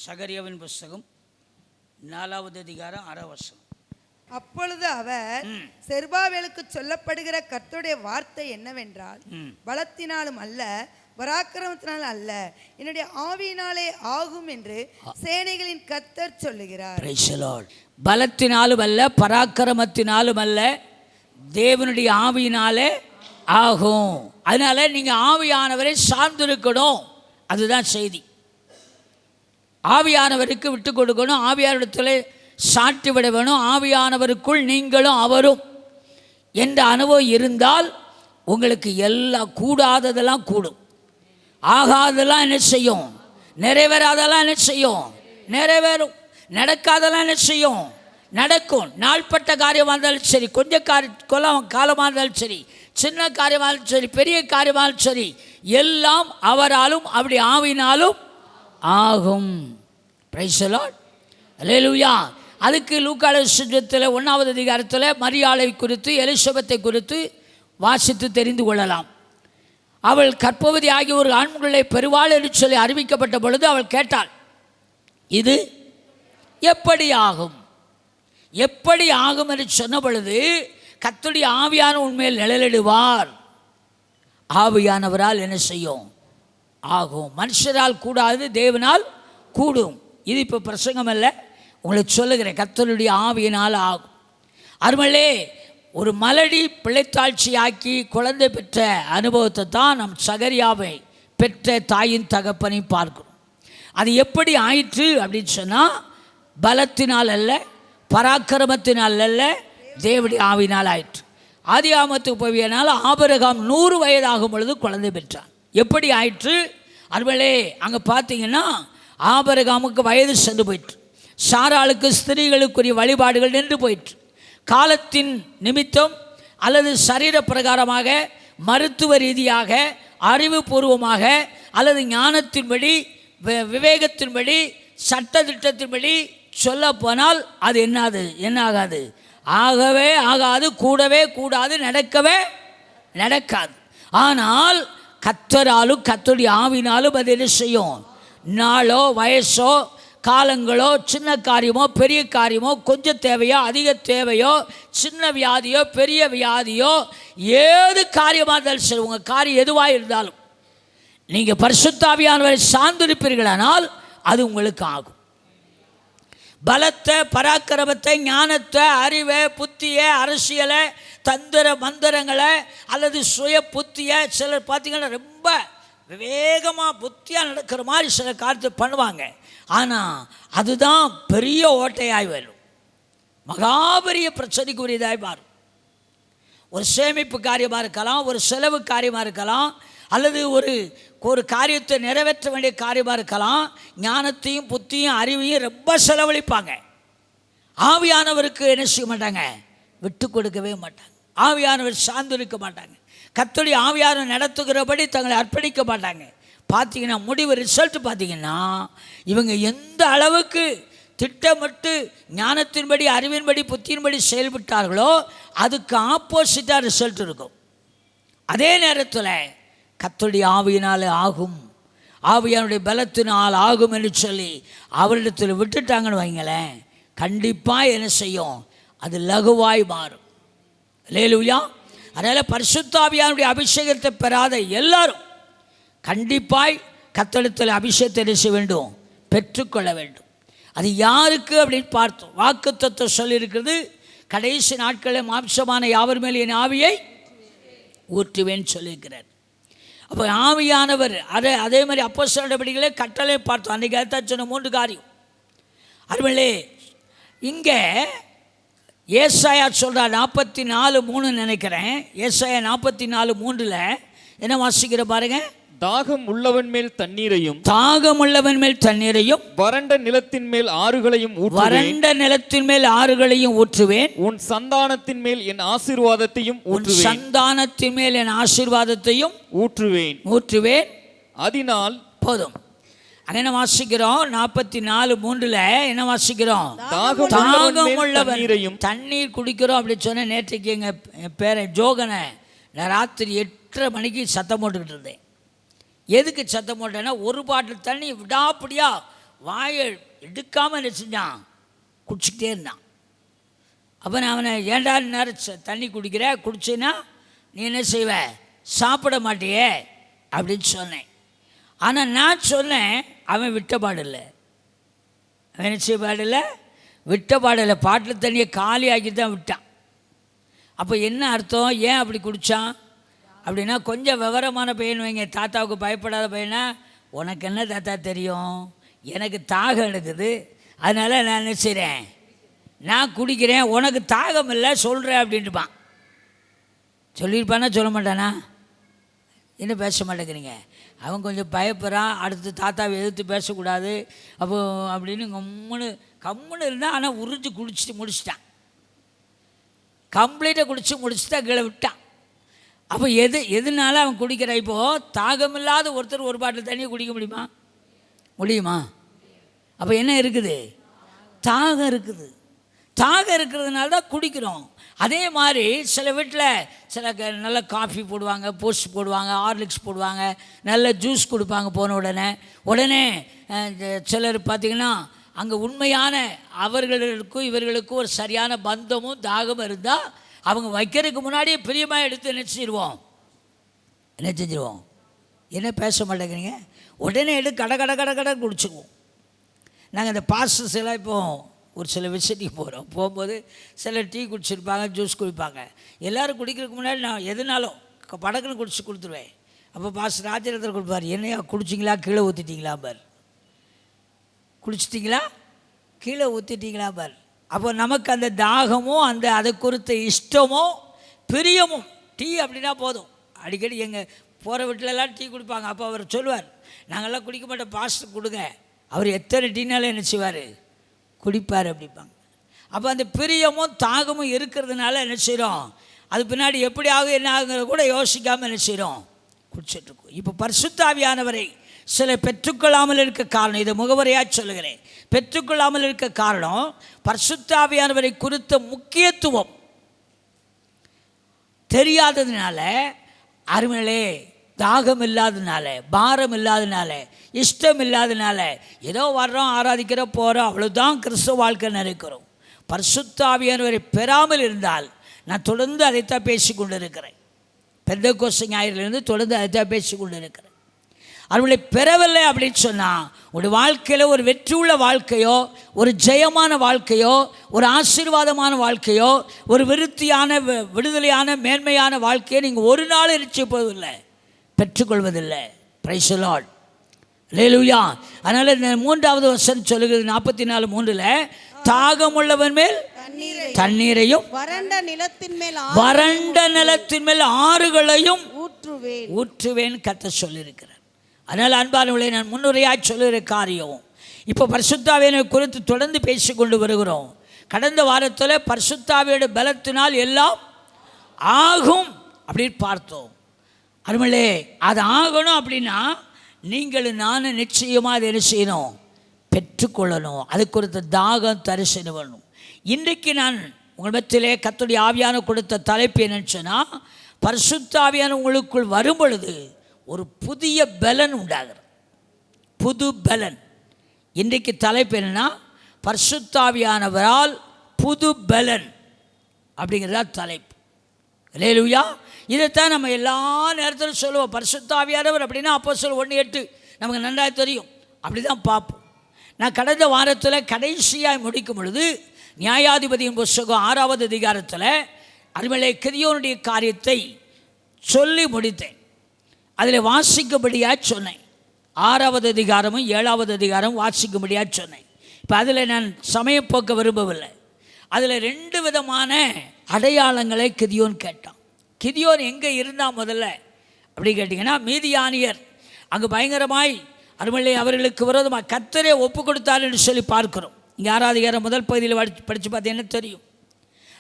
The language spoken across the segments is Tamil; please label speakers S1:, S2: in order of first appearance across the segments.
S1: சகரியாவின் புஸ்தகம் 4வது அதிகாரம் 6வது வசனம்.
S2: அப்பொழுது அவர் செருபாபேலுக்கு சொல்லப்படுகிற கர்த்தருடைய வார்த்தை என்னவென்றால், பலத்தினாலும் அல்ல பராக்கிரமத்தினாலும் அல்ல, என்னுடைய ஆவியினாலே ஆகும் என்று சேனைகளின் கர்த்தர் சொல்லுகிறார்.
S1: பலத்தினாலும் அல்ல பராக்கிரமத்தினாலும் அல்ல, தேவனுடைய ஆவியினாலே ஆகும். அதனால நீங்க ஆவியானவரை சார்ந்திருக்கணும். அதுதான் செய்தி. ஆவியானவருக்கு விட்டு கொடுக்கணும், ஆவியானவரிடத்தில் சாட்டி விட வேணும். ஆவியானவருக்குள் நீங்களும் அவரும் என்ற அனுபவம் இருந்தால் உங்களுக்கு எல்லாம் கூடாததெல்லாம் கூடும், ஆகாததெல்லாம் என்ன செய்யும், நிறைவேறாதெல்லாம் என்ன செய்யும், நிறைவேறும். நடக்காதெல்லாம் என்ன செய்யும், நடக்கும். நாள்பட்ட காரியமாக இருந்தாலும் சரி, கொஞ்சம் காலமாக இருந்தாலும் சரி, சின்ன காரியமாக இருந்தாலும் சரி, பெரிய காரியமாக இருந்தாலும் சரி, எல்லாம் அவராலும் அப்படி ஆவினாலும் ஆகும். Praise the lord. அல்லேலூயா. அதுக்கு லூக்கா சுவிசேஷத்தில் 1வது அதிகாரத்தில் மரியாளை குறித்து எலிசபெத்தை குறித்து வாசித்து தெரிந்து கொள்ளலாம். அவள் கர்ப்பவதி ஆகிய ஒரு ஆண்களை பெறுவாள் என்று சொல்லி அறிவிக்கப்பட்ட பொழுது அவள் கேட்டாள், இது எப்படி ஆகும், எப்படி ஆகும் என்று சொன்ன பொழுது, கர்த்தருடைய ஆவியான உண்மையில் நிழலிடுவார். ஆவியானவரால் என்ன செய்யும், ஆகும். மனுஷரால் கூடாது, தேவனால் கூடும். இது இப்போ பிரசங்கம் அல்ல, உங்களுக்கு சொல்லுகிறேன். கர்த்தருடைய ஆவியினால் ஆகும். அருமலே ஒரு மலடி பிள்ளைத்தாட்சி ஆக்கி குழந்தை பெற்ற அனுபவத்தை தான் நம் சகரியாவை பெற்ற தாயின் தகப்பனை பார்க்கணும். அது எப்படி ஆயிற்று அப்படின்னு சொன்னால், பலத்தினால் அல்ல பராக்கிரமத்தினால் அல்ல, தேவனுடைய ஆவினால் ஆயிற்று. ஆதியாகமத்துக்கு போவியனால் ஆபிரகாம் 100 வயதாகும் பொழுது குழந்தை பெற்றான். எப்படி ஆயிற்று? அருமலே அங்கே பார்த்தீங்கன்னா ஆபிரகாமுக்கு வயது சென்று போயிற்று. சாராளுக்கு ஸ்திரீகளுக்குரிய வழிபாடுகள் நின்று போயிற்று. காலத்தின் நிமித்தம் அல்லது சரீர பிரகாரமாக, மருத்துவ ரீதியாக, அறிவுபூர்வமாக அல்லது ஞானத்தின்படி, விவேகத்தின்படி, சட்டத்திட்டத்தின்படி சொல்ல போனால் அது என்ன ஆகாது, ஆகவே ஆகாது, கூடவே கூடாது, நடக்கவே நடக்காது. ஆனால் கர்த்தராலும் கர்த்தருடைய ஆவினாலும் அது என்ன செய்யும். நாளோ வயசோ காலங்களோ, சின்ன காரியமோ பெரிய காரியமோ, கொஞ்சம் தேவையோ அதிக தேவையோ, சின்ன வியாதியோ பெரிய வியாதியோ, ஏது காரியமாக இருந்தாலும் சரி, உங்கள் காரியம் எதுவாக இருந்தாலும் நீங்கள் பரிசுத்த ஆவியானவரை சார்ந்திருப்பீர்களானால் அது உங்களுக்கு ஆகும். பலத்தை, பராக்கிரமத்தை, ஞானத்தை, அறிவை, புத்தியை, அரசியலை, தந்திர மந்திரங்களை அல்லது சுய புத்தியை, சிலர் பார்த்திங்கன்னா ரொம்ப விவேகமாக புத்தியாக நடக்கிற மாதிரி சில காரியத்தை பண்ணுவாங்க. ஆனால் அதுதான் பெரிய ஓட்டையாய் வரும், மகாபெரிய பிரச்சனைக்குரியதாய் மாறும். ஒரு சேமிப்பு காரியமாக இருக்கலாம், ஒரு செலவு காரியமாக இருக்கலாம், அல்லது ஒரு காரியத்தை நிறைவேற்ற வேண்டிய காரியமாக இருக்கலாம். ஞானத்தையும் புத்தியும் அறிவையும் ரொம்ப செலவழிப்பாங்க. ஆவியானவருக்கு என்ன செய்ய மாட்டாங்க, விட்டு கொடுக்கவே மாட்டாங்க. ஆவியானவர் சார்ந்து இருக்க மாட்டாங்க. கர்த்தருடைய ஆவியானவர் நடத்துகிறபடி தங்களை அர்ப்பணிக்க மாட்டாங்க. பார்த்தீங்கன்னா முடிவு ரிசல்ட் பார்த்தீங்கன்னா, இவங்க எந்த அளவுக்கு திட்டமிட்டு ஞானத்தின்படி, அறிவின்படி, புத்தியின்படி செயல்பட்டார்களோ அதுக்கு ஆப்போசிட்டாக ரிசல்ட் இருக்கும். அதே நேரத்தில் கர்த்தருடைய ஆவியினால் ஆகும், ஆவியானுடைய பலத்தினால் ஆகும் என்று சொல்லி அவரிடத்தில் விட்டுட்டாங்கன்னு வைங்களேன், கண்டிப்பாக என்ன செய்யும், அது லகுவாய் மாறும். அல்லேலூயா. அதனால் பரிசுத்த ஆவியானுடைய அபிஷேகத்தை பெறாத எல்லாரும் கண்டிப்பாய் கர்த்தரிடத்தில் அபிஷேகத்தை என்ன செய்ய வேண்டும், பெற்றுக்கொள்ள வேண்டும். அது யாருக்கு அப்படின்னு பார்த்தோம். வாக்குத்தத்தம் சொல்லியிருக்கிறது, கடைசி நாட்களில் மாம்சமான யாவர் மேல் என் ஆவியை ஊற்றுவேன்னு சொல்லியிருக்கிறார். அப்போ ஆவியானவர் அதே மாதிரி அப்போஸ்தலர் நடவடிக்கைகளே கட்டளை பார்த்தோம். அன்றைக்கு அதுதான் சொன்ன 3 காரியம். அதுமல்லே இங்கே ஏசாயா சொல்கிறார் 44:3 நினைக்கிறேன். ஏசாயா 44:3 என்ன வாசிக்கிற பாருங்க.
S3: தாகம் உள்ளவன் மேல் தண்ணீரையும்,
S1: தாகம் உள்ளவன் மேல் தண்ணீரையும்,
S3: வறண்ட நிலத்தின் மேல் ஆறுகளையும் ஊற்றுவேன்,
S1: வறண்ட நிலத்தின் மேல் ஆறுகளையும் ஊற்றுவேன்,
S3: உன் சந்தானத்தின் மேல் என் ஆசீர்வாதத்தையும் ஊற்றுவேன்,
S1: சந்தானத்தின் மேல் என் ஆசீர்வாதத்தையும் ஊற்றுவேன்.
S3: அதனால்
S1: போதும். அங்கே என்ன வாசிக்கிறோம், 44:3 என்ன வாசிக்கிறோம்,
S3: தாகம் உள்ளவன்
S1: தண்ணீர் குடிக்கிறோம் அப்படின்னு சொன்ன. நேற்றைக்கு எங்கள் பேரன் ஜோகனை நான் ராத்திரி 8:30 மணிக்கு சத்தம் போட்டுக்கிட்டு இருந்தேன். எதுக்கு சத்தம் போட்டேன்னா, ஒரு பாட்டில் தண்ணி விடாப்படியாக வாயை எடுக்காமல் என்ன செஞ்சான், குடிச்சிக்கிட்டே இருந்தான். அப்போ நான் அவனை ஏண்டா நேரம் தண்ணி குடிக்கிற, குடிச்சின்னா நீ என்ன செய்வ, சாப்பிட மாட்டியே அப்படின்னு சொன்னேன். ஆனால் நான் சொன்னேன், அவன் விட்ட பாடில்லை. அவன் என்ன செய்ய பாடில்லை, விட்ட பாடில்லை. பாட்டில் தண்ணியை காலி ஆக்கி தான் விட்டான். அப்போ என்ன அர்த்தம், ஏன் அப்படி குடித்தான் அப்படின்னா, கொஞ்சம் விவரமான பையன் வைங்க, தாத்தாவுக்கு பயப்படாத பையனா, உனக்கு என்ன தாத்தா தெரியும், எனக்கு தாகம் எடுக்குது, அதனால் நான் என்ன செய்கிறேன், நான் குடிக்கிறேன், உனக்கு தாகம் இல்லை சொல்கிறேன் அப்படின்ட்டுப்பான். சொல்லியிருப்பானா சொல்ல மாட்டானா, என்ன பேச மாட்டேங்கிறீங்க. அவன் கொஞ்சம் பயப்படுறான், அடுத்து தாத்தாவை எதிர்த்து பேசக்கூடாது அப்போ அப்படின்னு கம்முன்னு இருந்தான். ஆனால் உறிஞ்சு குடிச்சிட்டு முடிச்சிட்டான், கம்ப்ளீட்டாக குடிச்சு முடிச்சுட்டா கீழே விட்டான். அப்போ எதுனால அவன் குடிக்கிறான். இப்போது தாகமில்லாத ஒருத்தர் ஒரு பாட்டில் தண்ணியை குடிக்க முடியுமா? அப்போ என்ன இருக்குது, தாகம் இருக்குது. தாகம் இருக்கிறதுனால தான் குடிக்கிறோம். அதே மாதிரி சில வீட்டில் சில நல்ல காஃபி போடுவாங்க, போஸ்ட் போடுவாங்க, ஹார்லிக்ஸ் போடுவாங்க, நல்ல ஜூஸ் கொடுப்பாங்க. போன உடனே சிலர் பார்த்திங்கன்னா அங்கே உண்மையான அவர்களுக்கும் இவர்களுக்கும் ஒரு சரியான பந்தமும் தாகமும் இருந்தால் அவங்க வைக்கிறதுக்கு முன்னாடியே பிரியமாக எடுத்து என்ன செஞ்சிருவோம். என்ன பேச மாட்டேங்கிறீங்க, உடனே எடுத்து கடை குடிச்சுக்குவோம். நாங்கள் இந்த பாஸ்டர்ஸ் எல்லாம் இப்போ ஒரு சில விசிட்டிங் போகும்போது சிலர் டீ குடிச்சிருப்பாங்க, ஜூஸ் குடிப்பாங்க. எல்லோரும் குடிக்கிறதுக்கு முன்னாடி நான் எதுனாலும் படக்குன்னு குடிச்சு கொடுத்துருவேன். அப்போ பாஸ்டர் ராஜரத்தர் கொடுப்பார், என்னையா குடிச்சிங்களா கீழே ஊற்றிட்டீங்களா பார், குடிச்சிட்டிங்களா கீழே ஊற்றிட்டீங்களா பார். அப்போ நமக்கு அந்த தாகமும் அதை குறித்த இஷ்டமும் பிரியமும், டீ அப்படின்னா போதும். அடிக்கடி எங்கள் போகிற வீட்டிலலாம் டீ குடிப்பாங்க. அப்போ அவர் சொல்லுவார், நாங்கள்லாம் குடிக்க மாட்டோம், பாஸ்டர் கொடுங்க, அவர் எத்தனை டீனாலும் என்ன செய்வார், குடிப்பார் அப்படிப்பாங்க. அப்போ அந்த பிரியமும் தாகமும் இருக்கிறதுனால என்ன செய்கிறோம், அது பின்னாடி எப்படி ஆகும் என்ன ஆகுங்கிறத கூட யோசிக்காமல் என்ன செய்கிறோம், குடிச்சிட்ருக்கோம். இப்போ பரிசுத்த ஆவியானவரை சில பெற்றுக்கொள்ளாமல் இருக்க காரணம், இதை முகவரையாக சொல்லுகிறேன், பெற்றுக்கொள்ளாமல் இருக்க காரணம் பரிசுத்த ஆவியானவரை குறித்த முக்கியத்துவம் தெரியாததுனால, அருமையிலே தாகம் இல்லாததுனால, பாரம் இல்லாததுனால, இஷ்டம் இல்லாததுனால, ஏதோ வர்றோம் ஆராதிக்கிறோம் போகிறோம், அவ்வளோதான் கிறிஸ்தவ வாழ்க்கை நினைக்கிறோம். பரிசுத்த ஆவியானவரை பெறாமல் இருந்தால், நான் தொடர்ந்து அதைத்தான் பேசி கொண்டு இருக்கிறேன், பெந்தெக்கோஸ்து ஞாயிறிலிருந்து தொடர்ந்து அதைத்தான் பேசி கொண்டு இருக்கிறேன். அவர்களை பெறவில்லை அப்படின்னு சொன்னால், உங்களுடைய வாழ்க்கையில் ஒரு வெற்றியுள்ள வாழ்க்கையோ, ஒரு ஜெயமான வாழ்க்கையோ, ஒரு ஆசீர்வாதமான வாழ்க்கையோ, ஒரு விருத்தியான விடுதலையான மேன்மையான வாழ்க்கையை நீங்கள் ஒரு நாள் நிச்சயிப்பதில்லை, பெற்றுக்கொள்வதில்லை. பிரைஸ் தி லார்ட், அல்லேலூயா. அதனால் இந்த 3வது வசனம் சொல்லுகிறது 44:3, தாகமுள்ளவன் மேல் தண்ணீரையும் வறண்ட நிலத்தின் மேல் ஆறுகளையும் ஊற்றுவேன் கர்த்தர் சொல்லியிருக்கிறார். அதனால் அன்பானவர்களே, நான் முன்னுரையாக சொல்லுகிற காரியம், இப்போ பரிசுத்த ஆவியை குறித்து தொடர்ந்து பேசி கொண்டு வருகிறோம். கடந்த வாரத்தில் பரிசுத்த ஆவியோட பலத்தினால் எல்லாம் ஆகும் அப்படின்னு பார்த்தோம். அருமையிலே, அது ஆகணும் அப்படின்னா நீங்களும் நானும் நிச்சயமாக அதை என்ன செய்யணும், பெற்றுக்கொள்ளணும். அது குறித்த தாகம் தரிசனம் பண்ணணும். இன்றைக்கு நான் உங்கள் மத்தியிலே கர்த்தருடைய ஆவியான கொடுத்த தலைப்பு என்னன்னு சொன்னால், பரிசுத்த ஆவியான உங்களுக்குள் வரும் பொழுது ஒரு புதிய பலன் உண்டாகிறது, புது பலன். இன்றைக்கு தலைப்பு என்னென்னா, பரிசுத்த ஆவியானவரால் புது பலன் அப்படிங்கிறதா தலைப்பு. அல்லேலூயா. இதைத்தான் நம்ம எல்லா நேரத்திலும் சொல்லுவோம். பரிசுத்த ஆவியானவர் அப்படின்னா அப்போஸ்தலர் 1:8 நமக்கு நன்றாக தெரியும், அப்படி தான் பார்ப்போம். நான் கடந்த வாரத்தில் கடைசியாக முடிக்கும் பொழுது நியாயாதிபதியின் புத்தகம் 6வது அதிகாரத்தில் அருமையிலே கிதியோனுடைய காரியத்தை சொல்லி முடித்தேன். அதில் வாசிக்கும்படியாக சொன்னேன். 6வது அதிகாரமும் 7வது அதிகாரம் வாசிக்கும்படியாக சொன்னேன். இப்போ அதில் நான் சமயம் போக்க விரும்பவில்லை. அதில் 2 விதமான அடையாளங்களை கிதியோன் கேட்டான். கிதியோன் எங்கே இருந்தால் முதல்ல அப்படி கேட்டிங்கன்னா, மீதியானியர் அங்கே பயங்கரமாய் அருமையிலே அவர்களுக்கு விரோதமாக கர்த்தரே ஒப்பு கொடுத்தார் என்று சொல்லி பார்க்கிறோம். இங்கே 6வது அதிகாரம் முதல் பகுதியில் படித்து பார்த்தீங்கன்னா தெரியும்.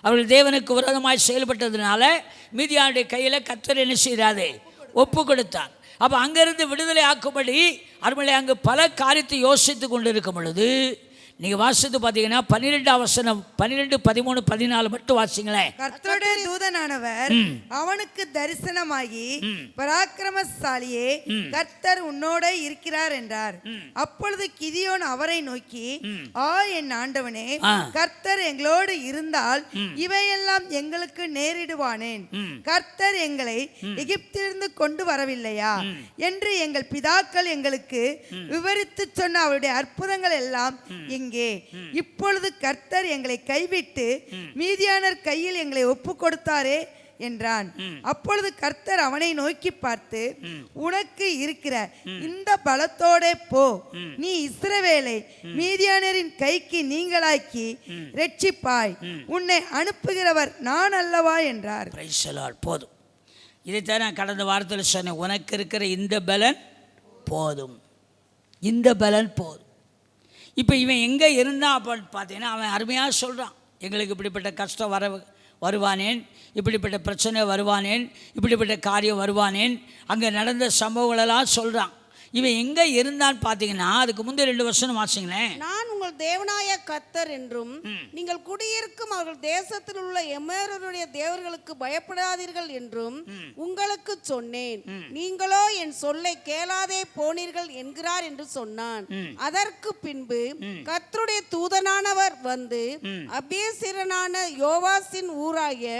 S1: அவர்கள் தேவனுக்கு விரோதமாய் செயல்பட்டதுனால மீதியானுடைய கையில் கர்த்தர் என்ன செய்கிறாரு, ஒப்பு கொடுத்தார். அப்போ அங்கேருந்து விடுதலை ஆக்கும்படி அருமையிலே அங்கே பல காரியத்தை யோசித்து கொண்டு இருக்கும் பொழுது நீங்கள் வாசித்து பார்த்தீங்கன்னா 12ஆம் வசனம் 12, 13, 14 மட்டும் வாசிங்களேன்.
S2: கர்த்தருடைய தூதனானவர் அவனுக்கு தரிசனமாகி, பராக்கிரமசாலியே, கர்த்தர் உன்னோட இருக்கிறார் என்றார். அப்பொழுது கிதியோன் அவரை நோக்கி, என் ஆண்டவனே, கர்த்தர் எங்களோடு இருந்தால் இவையெல்லாம் எங்களுக்கு நேரிடுவானேன். கர்த்தர் எங்களை எகிப்திலிருந்து கொண்டு வரவில்லையா என்று எங்கள் பிதாக்கள் எங்களுக்கு விவரித்து சொன்ன அவருடைய அற்புதங்கள் எல்லாம் எங்கே? இப்பொழுது கர்த்தர் எங்களை கைவிட்டு மீதியானர் கையில் எங்களை ஒப்பு கொடுத்தாரே என்றான். அப்பொழுது கர்த்தர் அவனை நோக்கி பார்த்து, உனக்கு இருக்கிற இந்த பலத்தோட போ, நீ இஸ்ரவேலை மீதியானரின் கைக்கு நீங்களாக்கி ரட்சிப்பாய், உன்னை அனுப்புகிறவர் நான் அல்லவா என்றார்.
S1: போதும். இதைத்தான் நான் கடந்த வாரத்தில் சொன்னேன். உனக்கு இருக்கிற இந்த பலன் போதும், இந்த பலன் போதும். இப்போ இவன் எங்கே இருந்தான் அப்படின்னு பார்த்தீங்கன்னா, அவன் அருமையாக சொல்கிறான், எங்களுக்கு இப்படிப்பட்ட கஷ்டம் வருவானேன், இப்படிப்பட்ட பிரச்சனை வருவானேன், இப்படிப்பட்ட காரியம் வருவானேன், அங்கே நடந்த சம்பவங்களெல்லாம் சொல்கிறான். இவன் எங்கே இருந்தான்னு பார்த்தீங்கன்னா, அதுக்கு முந்தைய 2 வருஷம் வாசிங்களேன்.
S4: நான் உங்கள் தேவனாய கர்த்தர் என்றும் நீங்கள் குடியிருக்கும் அவர்கள் தேசத்தில் உள்ள எமேரருடைய தேவர்களுக்கு பயப்படாதீர்கள் என்றும் உங்களுக்கு சொன்னேன். நீங்களோ என் சொல்லை கேளாதே போனீர்கள் என்கிறார் என்று சொன்னான். அதற்கு பின்பு கர்த்தருடைய தூதனானவர் வந்து அபேசிரனான யோவாசின் ஊராகிய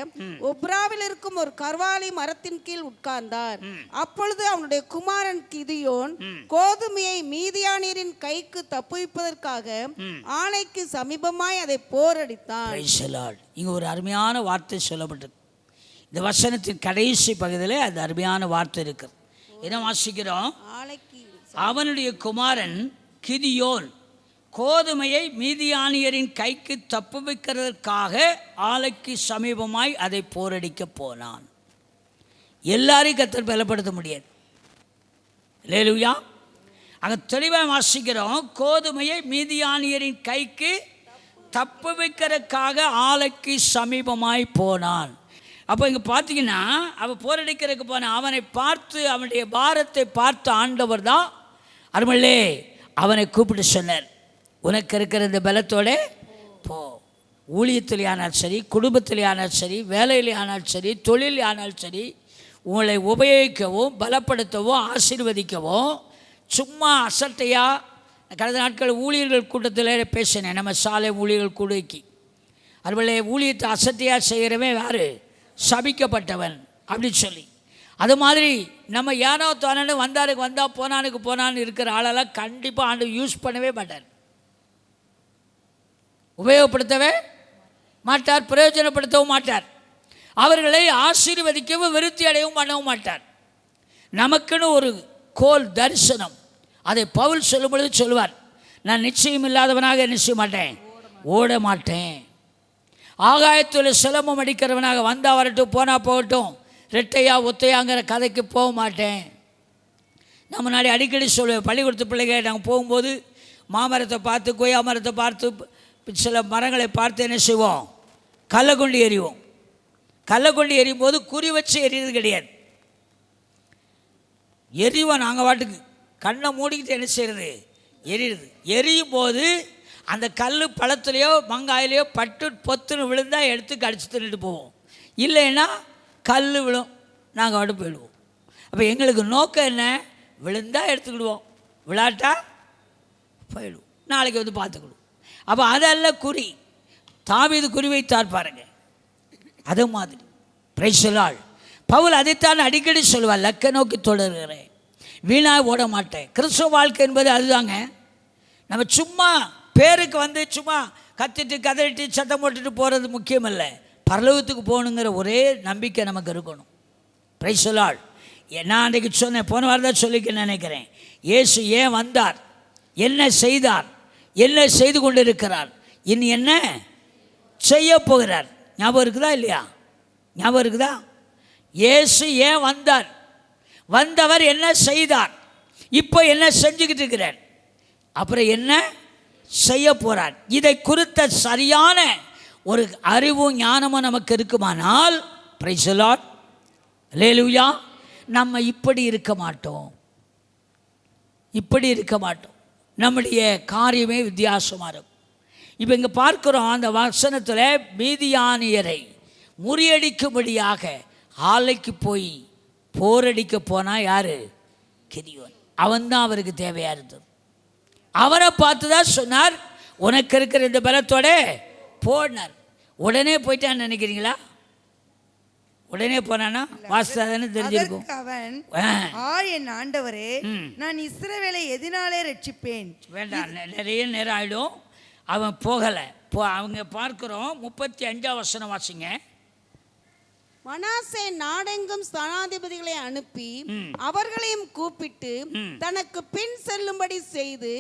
S4: ஒப்ராவில் இருக்கும் ஒரு கர்வாலி மரத்தின் கீழ் உட்கார்ந்தார். அப்பொழுது அவனுடைய குமாரன் கிதியோன் கோதுமையை மீதியானியரின் கைக்கு தப்புவிப்பதற்காக ஆணைக்கு சமீபமாய் அதை போரடித்தான்.
S1: இங்க ஒரு அருமையான வார்த்தை சொல்லப்பட்டது. இந்த வசனத்தின் கடைசி பகுதியில் அந்த அருமையான வார்த்தை இருக்கு. என்ன வாசிக்கிறோம்? அவனுடைய குமாரன் கிதியோன் கோதுமையை மீதியானியரின் கைக்கு தப்புவிக்கிறதற்காக ஆலைக்கு சமீபமாய் அதை போரடிக்க போனான். எல்லாரையும் கர்த்தர் பலப்படுத்த முடியாது. அல்லேலூயா. அங்கே தெளிவாக வாசிக்கிறோம், கோதுமையை மீதியானியரின் கைக்கு தப்புவிக்கிறதுக்காக ஆலைக்கு சமீபமாய் போனான். அப்போ இங்கே பார்த்தீங்கன்னா, அவன் போரடிக்கிறதுக்கு போன அவனை பார்த்து, அவனுடைய பாரத்தை பார்த்து ஆண்டவர் தான் அருமல்லே அவனை கூப்பிட்டு சொன்னார், உனக்கு இருக்கிற இந்த பலத்தோட போ. ஊழியத்திலே ஆனால் சரி, குடும்பத்திலே ஆனால் சரி, வேலையிலே ஆனால் சரி, தொழிலே ஆனால் சரி, உங்களை உபயோகிக்கவும் பலப்படுத்தவும் ஆசீர்வதிக்கவும் சும்மா அசட்டையாக கடந்த நாட்கள் ஊழியர்கள் கூட்டத்தில் பேசினேன். நம்ம சாலை ஊழியர்கள் கூடுக்கி அதுபோல் ஊழியத்தை அசட்டையாக செய்கிறவன் யார்? சபிக்கப்பட்டவன் அப்படின்னு சொல்லி. அது மாதிரி நம்ம ஏனோ தானு வந்தாருக்கு வந்தால் போனானுக்கு போனான்னு இருக்கிற ஆளெல்லாம் கண்டிப்பாக ஆண்டு யூஸ் பண்ணவே மாட்டார், உபயோகப்படுத்தவே மாட்டார், பிரயோஜனப்படுத்தவும் மாட்டார். அவர்களை ஆசீர்வதிக்கவும் விருத்தி அடையவும் பண்ணவும் மாட்டார். நமக்குன்னு ஒரு கோல் தரிசனம், அதை பவுல் சொல்லும் பொழுது சொல்வார், நான் நிச்சயம் இல்லாதவனாக என்ன செய்ய மாட்டேன், ஓட மாட்டேன். ஆகாயத்தில் சிலம்பம் அடிக்கிறவனாக வந்தால் வரட்டும், போனால் போகட்டும், ரெட்டையா ஒத்தையாங்கிற கதைக்கு போக மாட்டேன். நான் முன்னாடி அடிக்கடி சொல்லுவேன், பள்ளிக்கூடத்து பிள்ளைங்க நாங்கள் போகும்போது மாமரத்தை பார்த்து, கொய்யா மரத்தை பார்த்து, சில மரங்களை பார்த்து என்ன செய்வோம், கல்லை கொண்டு எறிவோம். கல்லை கொண்டு எறியும் போது குறி வச்சு எறியது கிடையாது, எரிவோம். நாங்கள் வாட்டுக்கு கண்ணை மூடிக்கிட்டு என்ன செய்கிறது, எரியுது. எரியும் போது அந்த கல் பழத்துலையோ மங்காயிலையோ பட்டு பொத்துன்னு விழுந்தால் எடுத்து கடிச்சு தின்னுட்டு போவோம், இல்லைன்னா கல் விழும், நாங்கள் வாட்டு போயிடுவோம். அப்போ எங்களுக்கு நோக்கம் என்ன, விழுந்தால் எடுத்துக்கிடுவோம், விளாட்டா போயிடுவோம், நாளைக்கு வந்து பார்த்துக்கிடுவோம். அப்போ அதல்ல குறி. தாவீது குறி வைத்தார் பாருங்க, அது மாதிரி பிரைஸ் தி லார்ட். பவுல் அதைத்தான் அடிக்கடி சொல்லுவார், லக்க நோக்கி தொடர்கிறேன், வீணாக ஓட மாட்டேன். கிறிஸ்துவ வாழ்க்கை என்பது அதுதாங்க. நம்ம சும்மா பேருக்கு வந்து சும்மா கத்திட்டு கதறிட்டு சத்தம் போட்டுட்டு போகிறது முக்கியம் இல்லை, பரலோகத்துக்கு போகணுங்கிற ஒரே நம்பிக்கை நமக்கு இருக்கணும். Price the Lord. நான் அன்றைக்கு சொன்னேன், போன வாரம் தான் சொல்லிக்க நினைக்கிறேன், இயேசு ஏன் வந்தார், என்ன செய்தார், என்ன செய்து கொண்டு இருக்கிறார், இனி என்ன செய்ய போகிறார். ஞாபகம் இருக்குதா இல்லையா? ஞாபகம் இருக்குதா? இயேசு ஏன் வந்தார், வந்தவர் என்ன செய்தார், இப்போ என்ன செஞ்சுக்கிட்டு இருக்கிறார், அப்புறம் என்ன செய்ய போகிறார். இதை குறித்த சரியான ஒரு அறிவும் ஞானமும் நமக்கு இருக்குமானால் பிரைஸ் தி லார்ட், அல்லேலூயா, நம்ம இப்படி இருக்க மாட்டோம், இப்படி இருக்க மாட்டோம். நம்முடைய காரியமே வித்தியாசமாக இருக்கும். இப்போ இங்கே பார்க்குறோம் அந்த வசனத்தில் மீதியானியரை முறியடிக்கும்படியாக ஆலைக்கு போய் போரடிக்க போனால் யார்? கிதியோன். அவன்தான் அவருக்கு தேவையாக இருந்தது. அவரை பார்த்து தான் சொன்னார், உனக்கு இருக்கிற இந்த பலத்தோட போனார். உடனே போயிட்டான்னு நினைக்கிறீங்களா? உடனே போனானா? வாஸ்தாதானே தெரிஞ்சிருக்கும்.
S2: அவன் என் ஆண்டவரே, நான் இஸ்ரவேலை எதினாலே ரட்சிப்பேன்.
S1: வேண்டாம், நிறைய நேரம் ஆகிடும். அவன் போகலை. அவங்க பார்க்குறோம் 35ஆம் வசனம் வாசிங்க.
S4: மனாசே நாடெங்கும் ஸ்தானாதிபதிகளை அனுப்பி அவர்களையும் கூப்பிட்டு தனக்கு பின் செல்லும்படி செய்து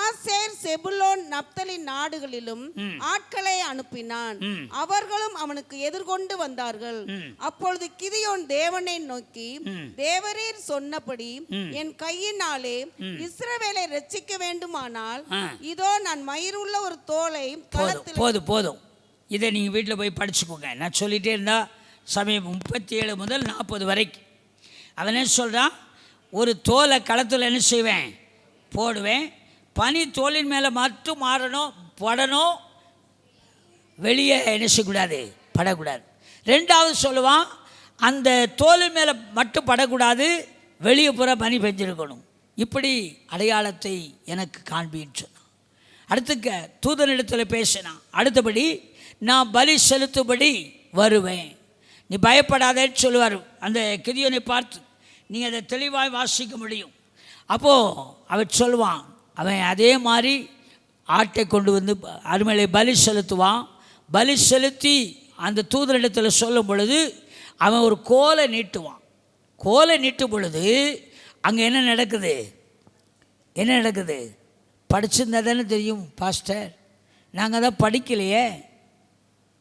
S4: ஆசேர், செபுலோன், நப்தலி நாடுகளிலும் ஆட்களை அனுப்பினான். அவர்களும் அவனுக்கு எதிர்கொண்டு வந்தார்கள். அப்பொழுது கிதியோன் தேவனை நோக்கி, தேவரீர் சொன்னபடி என் கையினாலே இஸ்ரவேலை ரட்சிக்க வேண்டுமானால் இதோ நான் மயிருள்ள ஒரு தோலை
S1: போதும். இதை நீங்கள் வீட்டில் போய் படிச்சுக்கோங்க. நான் சொல்லிகிட்டே இருந்தா சமயம் 37 முதல் 40 வரைக்கும் அவன் என்ன சொல்கிறான்? ஒரு தோலை களத்தில் என்ன செய்வேன்? போடுவேன். பனி தோலின் மேலே மட்டும் படணும், வெளியே என்ன செய்யக்கூடாது? படக்கூடாது. ரெண்டாவது சொல்லுவான், அந்த தோலின் மேலே மட்டும் படக்கூடாது, வெளியே பூரா பனி பெஞ்சிருக்கணும். இப்படி அடையாளத்தை எனக்கு காண்பின்னு சொன்னான். அடுத்து தூதனிடத்தில் பேசினான். அடுத்தபடி நான் பலி செலுத்தும்படி வருவேன், நீ பயப்படாதேன்னு சொல்லுவார். அந்த கிதியோனை பார்த்து நீங்கள் அதை தெளிவாக வாசிக்க முடியும். அப்போது அவன் சொல்லுவான், அவன் அதே மாதிரி ஆட்டை கொண்டு வந்து அருமையை பலி செலுத்துவான். பலி செலுத்தி அந்த தூதரிடத்தில் சொல்லும் பொழுது அவன் ஒரு கோலை நீட்டுவான். கோலை நீட்டும் பொழுது அங்கே என்ன நடக்குது? படிச்சிருந்தா தானே தெரியும் பாஸ்டர், நாங்கள் தான் படிக்கலையே,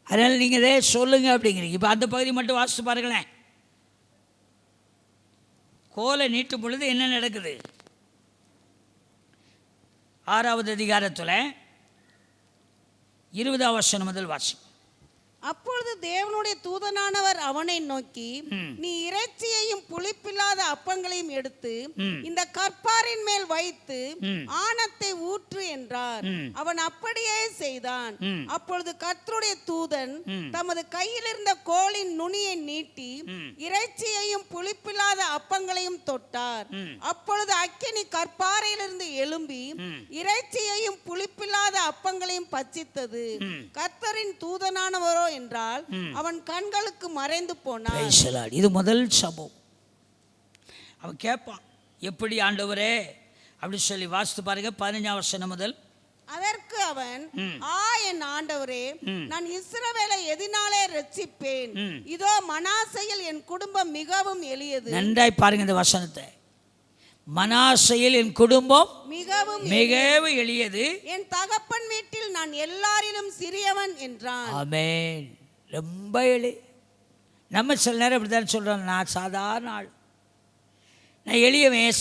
S1: அதனால் நீங்கள் இதே சொல்லுங்கள் அப்படிங்கிறீங்க. இப்போ அந்த பகுதி மட்டும் வாசித்து பாருங்களேன். கோலை நீட்டும் பொழுது என்ன நடக்குது? 6வது அதிகாரத்தில் 20ஆம் வசனம் முதல் வாசி.
S4: அப்பொழுது தேவனுடைய தூதனானவர் அவனை நோக்கி, நீ இறைச்சியையும் புளிப்பில்லாத அப்பங்களையும் எடுத்து இந்த கற்பாரின் மேல் வைத்து ஆணத்தை ஊற்று என்றார். அவன் அப்படியே செய்தான். அப்பொழுது கர்த்தருடைய தூதன் தமது கையில் இருந்த கோலின் நுனியை நீட்டி இறைச்சியையும் புளிப்பில்லாத அப்பங்களையும் தொட்டார். அப்பொழுது அக்கினி கற்பாறையிலிருந்து எழும்பி இறைச்சியையும் புளிப்பில்லாத அப்பங்களையும் பட்சித்தது. கர்த்தரின் தூதனானவரோ என்றால் அவன் கண்களுக்கு மறைந்து போனான்.
S1: இது முதல் சம்பவம். அவன் கேட்பான், எப்படி ஆண்டவரே அப்படி சொல்லி வாசித்து பாருங்க 15ஆம் வசனம் முதல்.
S4: அதற்கு அவன், என் ஆண்டவரே, நான் இஸ்ரவேலை எதினாலே ரட்சிப்பேன்? இதோ மனாசையில் என் குடும்பம் மிகவும் எளியது. நன்றாய் பாருங்க இந்த வசனத்தை. மனாசையில் என் குடும்பம் மிகவும் எளியது, என் தகப்பன் வீட்டில் நான் எல்லாரிலும் சிறியவன் என்றான். ஆமென். ரொம்ப எளி. நம்ம சில நேரம் இப்படி தான் சொல்கிறோம், நான் சாதாரண ஆள், நான் எளியவன்.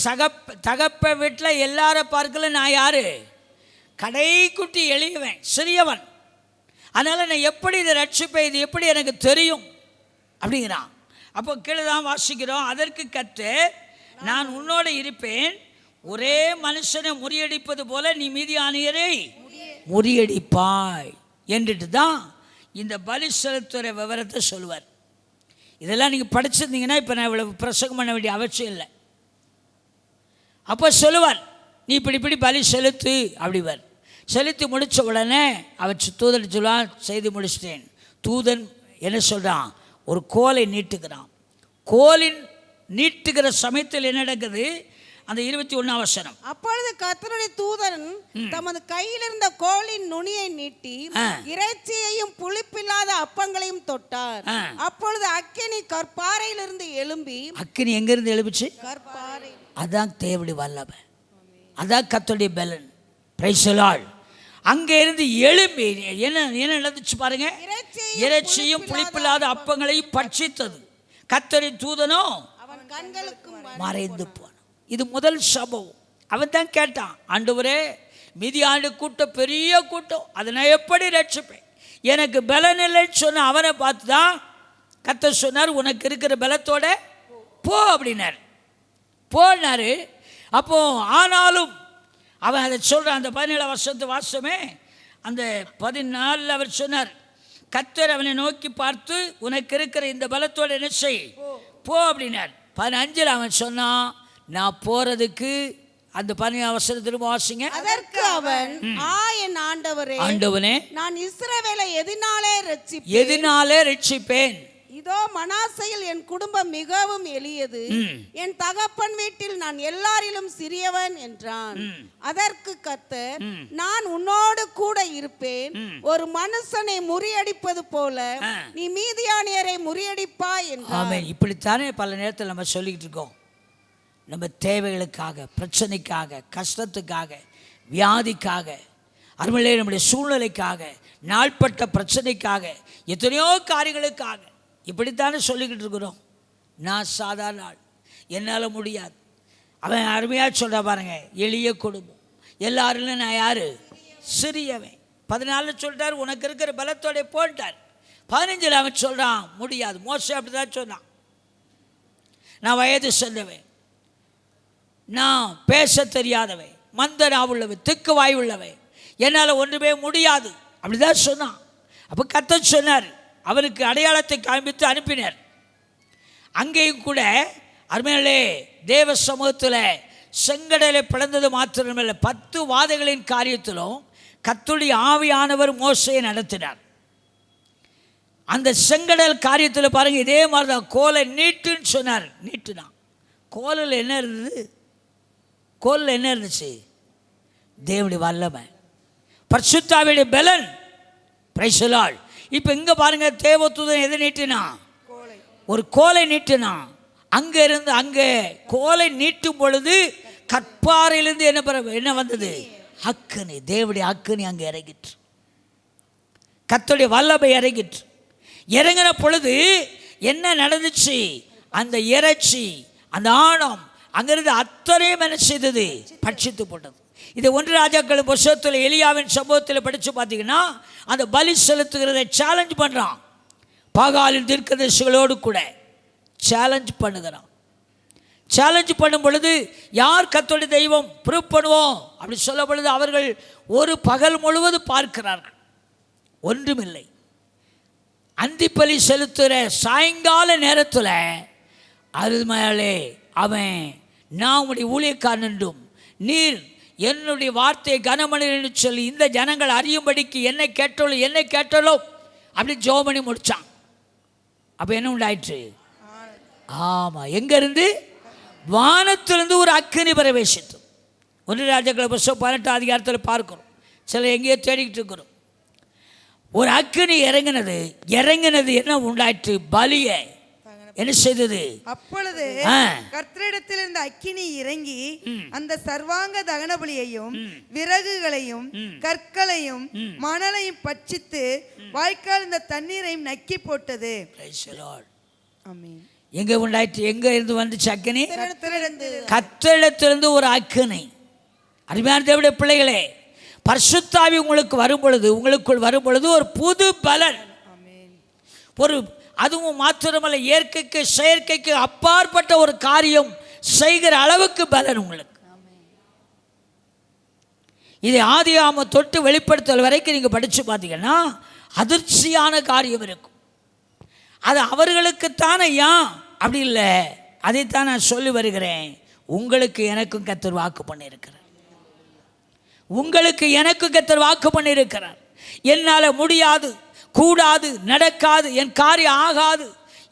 S4: தகப்ப வீட்டில் எல்லார பார்க்கல நான் யார்? கடைக்குட்டி, எளியவன், சிறியவன். அதனால் நான் எப்படி இதை ரட்சிப்பேன், இது எப்படி எனக்கு தெரியும் அப்படிங்கிறான். அப்போ கீழே தான் வாசிக்கிறோம். அதற்கு கர்த்தர், நான் உன்னோடு இருப்பேன், ஒரே மனுஷனை முறியடிப்பது போல நீ மீதியானியரை முறியடிப்பாய் என்றுட்டு தான் இந்த பலி செலுத்துகிற விவரத்தை சொல்லுவார். இதெல்லாம் நீங்கள் படிச்சிருந்தீங்கன்னா இப்போ நான் இவ்வளவு பிரசங்கம் பண்ண வேண்டிய அவசியம் இல்லை. அப்போ சொல்லுவார், நீ இப்படி பலி செலுத்து அப்படிவார். செலுத்தி முடித்த உடனே அவர் தூதன் சொல்லுவான், செய்து முடிச்சிட்டேன். தூதன் என்ன சொல்கிறான்? ஒரு கோலை நீட்டுக்கிறான். கோலின் நீட்டுகிற சமயத்தில் என்ன நடக்குது? அந்த 21ஆம் வசனம். அப்பொழுது கர்த்தருடைய தூதன் தமது கையில் இருந்த கோலின் நுனியை நீட்டி இறைச்சியையும் புளிப்பில்லாத அப்பங்களையும் தொட்டார். அப்பொழுது அக்கினி கற்பாறையிலிருந்து எழும்பி.
S1: அக்கினி எங்கிருந்து எழும்பிச்சு?
S4: கற்பாறை.
S1: அதான் தேவனுடைய வல்லமை, அதான் கர்த்தருடைய பலன். Price the Lord. அங்கே இருந்து எழும்பி என்ன நடந்துச்சு பாருங்க. இறைச்சியும் புளிப்பில்லாத அப்பங்களையும் பட்சித்தது. கர்த்தரின் தூதனோ
S4: அவன் கண்களுக்கு
S1: மறைந்து போனான். இது முதல் சம்பவம். அவன் தான் கேட்டான், ஆண்டவரே, மிதியாண்டு கூட்டம் பெரிய கூட்டம், அதை நான் எப்படி ரட்சிப்பேன்? எனக்கு பலன் இல்லைன்னு சொன்ன அவனை பார்த்து தான் கர்த்தர் சொன்னார், உனக்கு இருக்கிற பலத்தோட போ அப்படின்னார். போனார். அப்போ ஆனாலும் அவன் அதை சொல்கிறான். அந்த 17 வருஷத்து வாசமே அந்த 14 அவர் சொன்னார், கர்த்தர் அவனை நோக்கி பார்த்து, உனக்கு இருக்கிற இந்த பலத்தோட என்ன செய், போ அப்படின்னார். 15 அவன் சொன்னான், நான் போறதுக்கு அந்த 15 வசனத்திலும் வாசிங்க.
S4: அதற்கு அவன், என் ஆண்டவரே,
S1: ஆண்டவனே,
S4: நான் இஸ்ரவேலை
S1: எதினாலே ரட்சிப்பேன்.
S4: இதோ மனாசையில் என் குடும்பம் மிகவும் எளியது, என் தகப்பன் வீட்டில் நான் எல்லாரிலும் சிறியவன் என்றான். அதற்கு கர்த்தர், நான் உன்னோடு கூட இருப்பேன், ஒரு மனுஷனை முறியடிப்பது போல நீ மீதியானியரை முறியடிப்பாய் என்றார்.
S1: ஆமென். இப்படித்தானே பல நேரத்தில் நம்ம சொல்லிக்கிட்டு இருக்கோம். நம்ம தேவைகளுக்காக, பிரச்சனைக்காக, கஷ்டத்துக்காக, வியாதிக்காக, அருமையிலே நம்முடைய சூழ்நிலைக்காக, நாள்பட்ட பிரச்சனைக்காக, எத்தனையோ காரியங்களுக்காக இப்படித்தானே சொல்லிக்கிட்டு இருக்கிறோம். நான் சாதாரண ஆள், என்னால் முடியாது. அவன் அருமையாக சொல்ல பாருங்க, எளிய குடும்பம், எல்லாரும் நான் யார், சிறியவன். 14 சொல்லிட்டார், உனக்கு இருக்கிற பலத்தோட போட்டார். 15 அவன் சொல்கிறான், முடியாது. மோசே அப்படி தான் சொன்னான், நான் வயது சென்றவன், நான் பேச தெரியாதவை, மந்த நாவுள்ளவை, திக்கு வாய் உள்ளவை, என்னால் ஒன்றுமே முடியாது அப்படிதான் சொன்னான். அப்போ கர்த்தர் சொன்னார், அவனுக்கு அடையாளத்தை காண்பித்து அனுப்பினார். அங்கேயும் கூட அருமையிலே தேவ சமூகத்தில் செங்கடலை பிளந்தது மாத்திரமல்ல, 10 வாதைகளின் காரியத்திலும் கர்த்தருடைய ஆவியானவர் மோசேயை நடத்தினார். அந்த செங்கடல் காரியத்தில் பாருங்கள், இதே மாதிரி தான் கோலை நீட்டுன்னு சொன்னார். நீட்டுனா கோலில் என்ன இருந்தது? கோலில் என்ன இருந்துச்சு? தேவனுடைய வல்லமை, பரிசுத்தாவியுடைய பலன். Price the Lord. இப்போ இங்கே பாருங்கள், தேவதூதன் எதை நீட்டினா? ஒரு கோலை நீட்டினா. அங்கே இருந்து அங்கே கோலை நீட்டும் பொழுது கற்பாறையிலிருந்து என்ன வந்தது? அக்கினி. தேவனுடைய அக்கினி அங்கே இறங்கிற்று, கர்த்தருடைய வல்லமை இறங்கிற்று. இறங்கின பொழுது என்ன நடந்துச்சு? அந்த இறைச்சி, அந்த ஆணம் அங்கிருந்து அத்தனையும் என்ன செய்தது? பட்சித்து போட்டது. இதை 1 ராஜாக்கள் புத்தகத்தில் எலியாவின் சம்பவத்தில் படித்து பார்த்தீங்கன்னா, அந்த பலி செலுத்துகிறதை சேலஞ்ச் பண்ணுறான். பாகாலின் தீர்க்கதரிசிகளோடு கூட சேலஞ்ச் பண்ணுகிறான். சேலஞ்ச் பண்ணும் பொழுது, யார் கர்த்தருடைய தெய்வம் ப்ரூவ் பண்ணுவோம் அப்படி சொல்ல பொழுது, அவர்கள் ஒரு பகல் முழுவதும் பார்க்கிறார்கள், ஒன்றுமில்லை. அந்திப்பலி செலுத்துகிற சாயங்கால நேரத்தில் அருமையாலே அவன், நான் உங்களுடைய ஊழியக்காரன் என்றும் நீர் என்னுடைய வார்த்தையை கனமணி என்று சொல்லி இந்த ஜனங்கள் அறியும்படிக்கு என்னை கேட்டாலோ அப்படி ஜோமணி முடித்தான். அப்போ என்ன உண்டாயிற்று? ஆமாம், எங்கேருந்து? வானத்திலிருந்து ஒரு அக்கினி பிரவேசித்து. 1 ராஜாக்கள் புத்தகம் 18 அதிகாரத்தில் பார்க்கிறோம். சில எங்கேயோ தேடிக்கிட்டு இருக்கிறோம். ஒரு அக்கினி இறங்கினது என்ன உண்டாயிற்று? பலியை என்ன செய்தது?
S2: அப்பொழுது கர்த்தரிடத்தில் இருந்த அக்கினி இறங்கி அந்த சர்வாங்க தகன பலியையும் விறகுகளையும் கற்களையும் மணலையும் பட்சித்து வாய்க்கால் இந்த தண்ணீரையும் நக்கி போட்டது.
S1: எங்க உண்டாயிற்று? எங்க இருந்து வந்துச்சு அக்கினி? கர்த்தரிடத்திலிருந்து ஒரு அக்கினி. அருமையான தேவனுடைய பிள்ளைகளே, பரிசுத்தாவி உங்களுக்குள் வரும் பொழுது ஒரு புது பலன், ஒரு அதுவும் மாத்திரமல்ல, இயற்கைக்கு செயற்கைக்கு அப்பாற்பட்ட ஒரு காரியம் செய்கிற அளவுக்கு பலன் உங்களுக்கு. இதை ஆதியாகமம் தொட்டு வெளிப்படுத்தல் வரைக்கும் நீங்கள் படித்து பார்த்தீங்கன்னா அதிர்ச்சியான காரியம் இருக்கும். அது அவர்களுக்குத்தானே ஏன் அப்படி இல்லை, அதைத்தான் நான் சொல்லி வருகிறேன். உங்களுக்கு எனக்கும் கர்த்தர் வாக்கு பண்ணியிருக்கிறார். உங்களுக்கு எனக்கும் கர்த்தர் வாக்கு பண்ணியிருக்கிறார். என்னால் முடியாது, கூடாது, நடக்காது, என் காரியம் ஆகாது,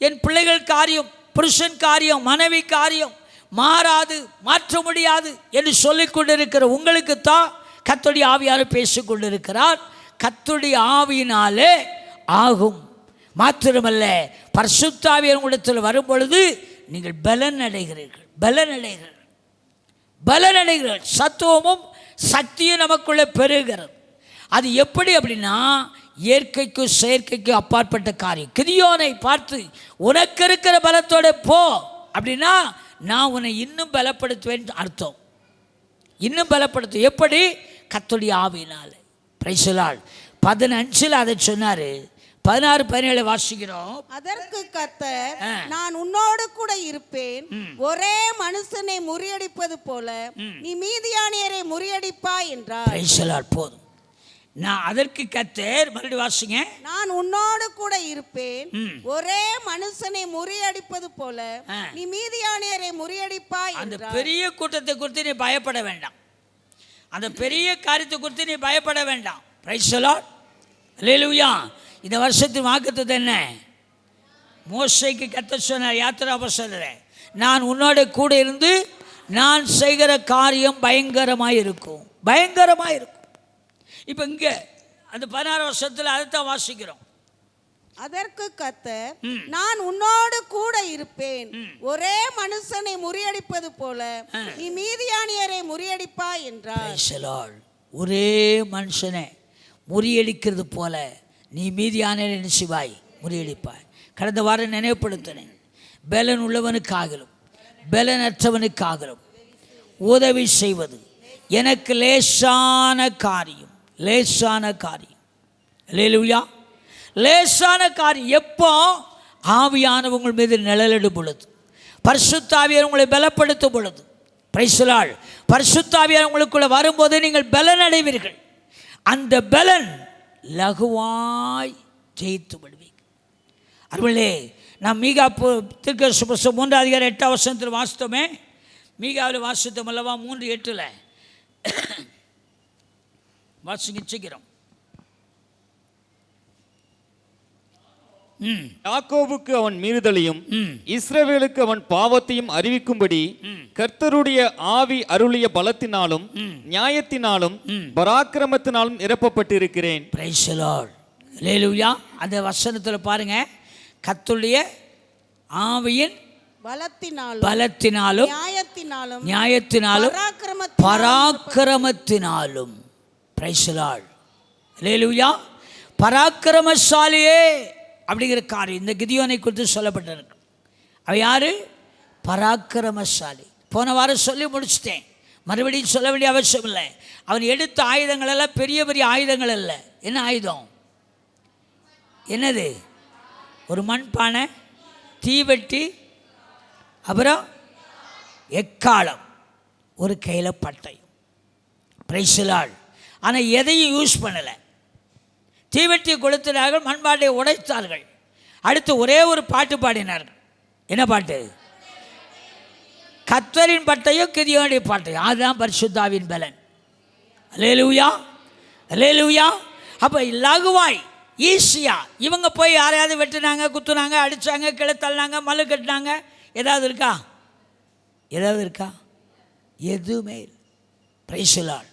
S1: என் பிள்ளைகள் காரியம், புருஷன் காரியம், மனைவி காரியம் மாறாது, மாற்ற முடியாது என்று சொல்லிக் கொண்டிருக்கிற உங்களுக்கு தான் கர்த்தருடைய ஆவியார் பேசிக் கொண்டிருக்கிறார். கர்த்தருடைய ஆவியினாலே ஆகும். மாத்திரமல்ல, பரிசுத்த ஆவியார் உங்களிடத்தில் வரும் பொழுது நீங்கள் பலன் அடைகிறீர்கள். சத்துவமும் சக்தியும் நமக்குள்ளே பெறுகிறது. அது எப்படி அப்படின்னா, இயற்கைக்கும் செயற்கைக்கும் அப்பாற்பட்ட காரியம். கிதியோனை பார்த்து, உனக்கு இருக்கிற பலத்தோட போ அப்படின்னா, நான் உன்னை இன்னும் பலப்படுத்துவேன் அர்த்தம். இன்னும் பலப்படுத்தும். எப்படி? கர்த்தருடைய ஆவியினால. Price the Lord. 15 அதை சொன்னார். 16, 17 வாசிக்கிறோம்.
S4: அதற்கு கர்த்தர், நான் உன்னோடு கூட இருப்பேன், ஒரே மனுஷனை முறியடிப்பது போல நீ மீதியானியரை முறியடிப்பாய் என்றார்.
S1: Price the Lord. போதும். நான் அதற்கு கர்த்தர், மறுபடியும் வாசிங்க.
S4: நான் உன்னோடு கூட இருப்பேன்.
S1: ம்.
S4: ஒரே மனுஷனை முறியடிப்பது போல
S1: ஆ.
S4: நீ மீதியானியரை முறியடிப்பாய்
S1: அந்த
S4: என்றார்.
S1: பெரிய கூட்டத்தை குறித்து நீ பயப்பட வேண்டாம். அந்த பெரிய காரியத்தை குறித்து நீ பயப்பட வேண்டாம். Praise the lord. அல்லேலூயா. இந்த வருஷத்தின் வாக்குத்தத்தம் என்ன? மோசேக்கு கர்த்தர் சொன்னார் யாத்திரா புஸ்தகத்திலே, நான் உன்னோட கூட இருந்து நான் செய்கிற காரியம் பயங்கரமாக இருக்கும், பயங்கரமாக இருக்கும். இப்போ இங்கே அந்த 16 வருஷத்தில் அதைத்தான் வாசிக்கிறோம்.
S4: அதற்கு கர்த்தர்,
S1: ம்.
S4: நான் உன்னோடு கூட இருப்பேன். ஒரே மனுஷனை முறியடிப்பது போல நீ மீதியானியரை முறியடிப்பாய் என்றார்.
S1: Praise the Lord. ஒரே மனுஷனை முறியடிக்கிறது போல நீ மீதியான நினைச்சுவாய், முறியடிப்பாய். கடந்த வாரம் நினைவுபடுத்தினேன், பலன் உள்ளவனுக்காகலும் பலனற்றவனுக்காகலும் உதவி செய்வது எனக்கு லேசான காரியம், லேசான காரியம். அல்லேலூயா. லேசான காரியம் எப்போ? ஆவியானவங்க மீது நிழலிடும் பொழுது, பரிசுத்த ஆவியார் உங்களை பலப்படுத்தும் பொழுது. Price the Lord. பரிசுத்த ஆவியார் உங்களுக்குள்ள வரும்போது நீங்கள் பலன் அடைவீர்கள். அந்த பலன் லகுவாய் ஜெயித்து விடுவீங்க. அருளே, நாம் மீகா தீர்க்கதரிசி புஸ்தகம் 3:8 வாசித்தோமே. மீகாவில் வாசித்தோம் அல்லவா? 3:8 வாசிங்க சீக்கிரம்.
S3: யாக்கோபுக்கு அவன் மீறுதலையும் இஸ்ரவேலுக்கு அவன் பாவத்தையும் அறிவிக்கும்படி கர்த்தருடைய ஆவி அருளிய பலத்தினாலும் நியாயத்தினாலும் பராக்கிரமத்தினாலும் நிரப்பப்பட்டிருக்கிறேன்.
S1: Price the lord. அல்லேலூயா. அந்த வசனத்தில் பாருங்க, கர்த்தருடைய ஆவியின் பலத்தினாலும் நியாயத்தினாலும் பராக்கிரமத்தினாலும். Price the lord. அல்லேலூயா. பராக்கிரமசாலியே அப்படிங்கிற காரியம் இந்த கிதியோனை குறித்து சொல்லப்பட்டிருக்கு. அவன் யாரு? பராக்கிரமசாலி. போன வாரம் சொல்லி முடிச்சிட்டேன், மறுபடியும் சொல்ல வேண்டிய அவசியம் இல்லை. அவன் எடுத்த ஆயுதங்கள் எல்லாம் பெரிய பெரிய ஆயுதங்கள் அல்ல. என்ன ஆயுதம்? என்னது? ஒரு மண்பானை, தீவெட்டி, அப்புறம் எக்காலம், ஒரு கையில் பட்டயம். Price the Lord. ஆனால் எதையும் யூஸ் பண்ணலை. தீவெட்டியை கொளுத்தினார்கள், மண்பாட்டையை உடைத்தார்கள். அடுத்து ஒரே ஒரு பாட்டு பாடினார்கள். என்ன பாட்டு? கர்த்தரின் பட்டயம் கிதியோனுடைய பாட்டையும். அதுதான் பரிசுத்தாவின் பலன். அல்லேலூயா, அல்லேலூயா. அப்போ லகுவாய் ஈஸியாக இவங்க போய் யாரையாவது வெட்டினாங்க, குத்துனாங்க, அடித்தாங்க, கிளத்தள்ளினாங்க, மல்லு கட்டினாங்க. ஏதாவது இருக்கா? ஏதாவது இருக்கா? எதுவுமே இல்லை. Price the Lord.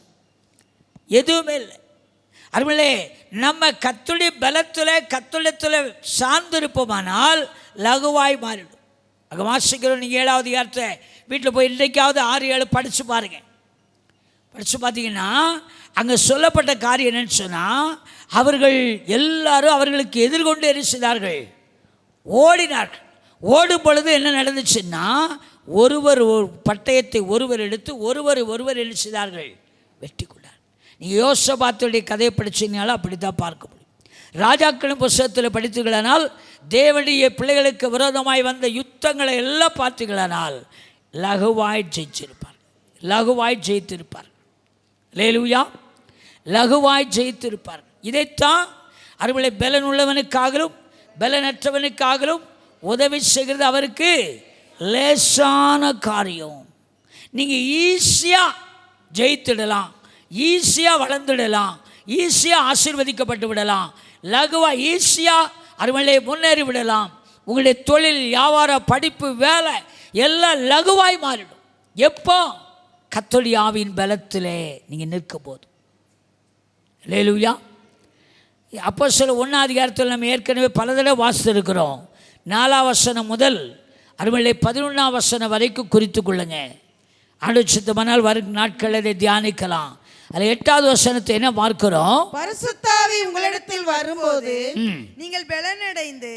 S1: எதுவுமே இல்லை. அருமையிலே, நம்ம கர்த்தருடைய பலத்தில் கர்த்தரிடத்தில் சார்ந்திருப்போமானால் லகுவாய் மாறிடும். அங்கே வாசிக்கிறோம். நீங்கள் 7வது அதிகாரத்தை வீட்டில் போய் இன்றைக்காவது 6-7 படித்து பாருங்கள். படித்து பார்த்தீங்கன்னா அங்கே சொல்லப்பட்ட காரியம் என்னன்னு சொன்னால், அவர்கள் எல்லாரும் அவர்களுக்கு எதிர்கொண்டு என்ன செய்தார்கள்? ஓடினார்கள். ஓடும் பொழுது என்ன நடந்துச்சுன்னா, ஒருவர் பட்டயத்தை ஒருவர் எடுத்து ஒருவர் என்ன செய்தார்கள்? வெட்டி கொண்டார். நீங்கள் யோசபாத்துடைய கதையை படிச்சீங்கனாலும் அப்படி தான் பார்க்க முடியும். ராஜாக்களின் புஸ்தகத்தில் படித்தீர்களானால் தேவனுடைய பிள்ளைகளுக்கு விரோதமாய் வந்த யுத்தங்களை எல்லாம் பார்த்தீர்களானால் லகுவாய் ஜெயிச்சிருப்பார், லகுவாய் ஜெயித்திருப்பார். அல்லேலூயா. லகுவாய் ஜெயித்திருப்பார். இதைத்தான் அருளை பலன் உள்ளவனுக்காகலும் பலனற்றவனுக்காகலும் உதவி செய்கிறது அவருக்கு லேசான காரியம். நீங்கள் ஈஸியாக ஜெயித்திடலாம், ஈஸியாக வளர்ந்துடலாம், ஈஸியாக ஆசீர்வதிக்கப்பட்டு விடலாம், லகுவாக ஈஸியாக அருமையிலே முன்னேறி விடலாம். உங்களுடைய தொழில், வியாபாரம், படிப்பு, வேலை எல்லாம் லகுவாய் மாறிடும். எப்போ? கர்த்தருடைய ஆவியின் பலத்திலே நீங்கள் நிற்கும் போது. அல்லேலூயா. அப்போஸ்தலர் 1 அதிகாரத்தில் நம்ம ஏற்கனவே பல தடவை வாசித்திருக்கிறோம். 4ஆம் வசனம் முதல் அருமையிலே 11ஆம் வசனம் வரைக்கும் குறித்து கொள்ளுங்க. ஆலோசித்தமானால் வரும் நாட்கள் அதை தியானிக்கலாம். அதில் 8வது வசனத்தை என்ன பார்க்கிறோம்?
S4: பரிசுத்த ஆவி உங்களிடத்தில் வரும்போது
S2: நீங்கள் பலனடைந்து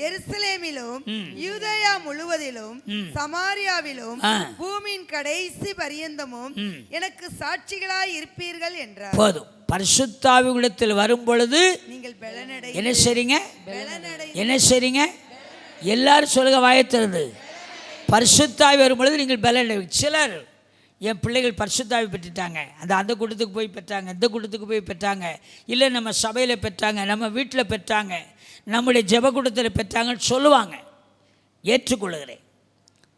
S2: எருசலேமிலும் யூதேயா முழுவதிலும் சமாரியாவிலும் பூமியின் கடைசி பரியந்தமும் எனக்கு சாட்சிகளாய் இருப்பீர்கள் என்றார்.
S1: போதும். பரிசுத்த ஆவி உங்களிடத்தில் வரும் பொழுது
S2: நீங்கள் பலனடை
S1: என்ன செய்றீங்க?
S2: பலனடை
S1: என்ன செய்றீங்க? எல்லாரும் சொல்லுங்க வாயை திறந்து. பரிசுத்த ஆவி வரும் பொழுது நீங்கள் பலன். சிலர் என் பிள்ளைகள் பரிசுத்தாவி பெற்றுட்டாங்க, அந்த கூட்டத்துக்கு போய் பெற்றாங்க, இந்த கூட்டத்துக்கு போய் பெற்றாங்க, இல்லை நம்ம சபையில் பெற்றாங்க, நம்ம வீட்டில் பெற்றாங்க, நம்முடைய ஜெபக்கூட்டத்தில் பெற்றாங்கன்னு சொல்லுவாங்க. ஏற்றுக்கொள்கிறேன்.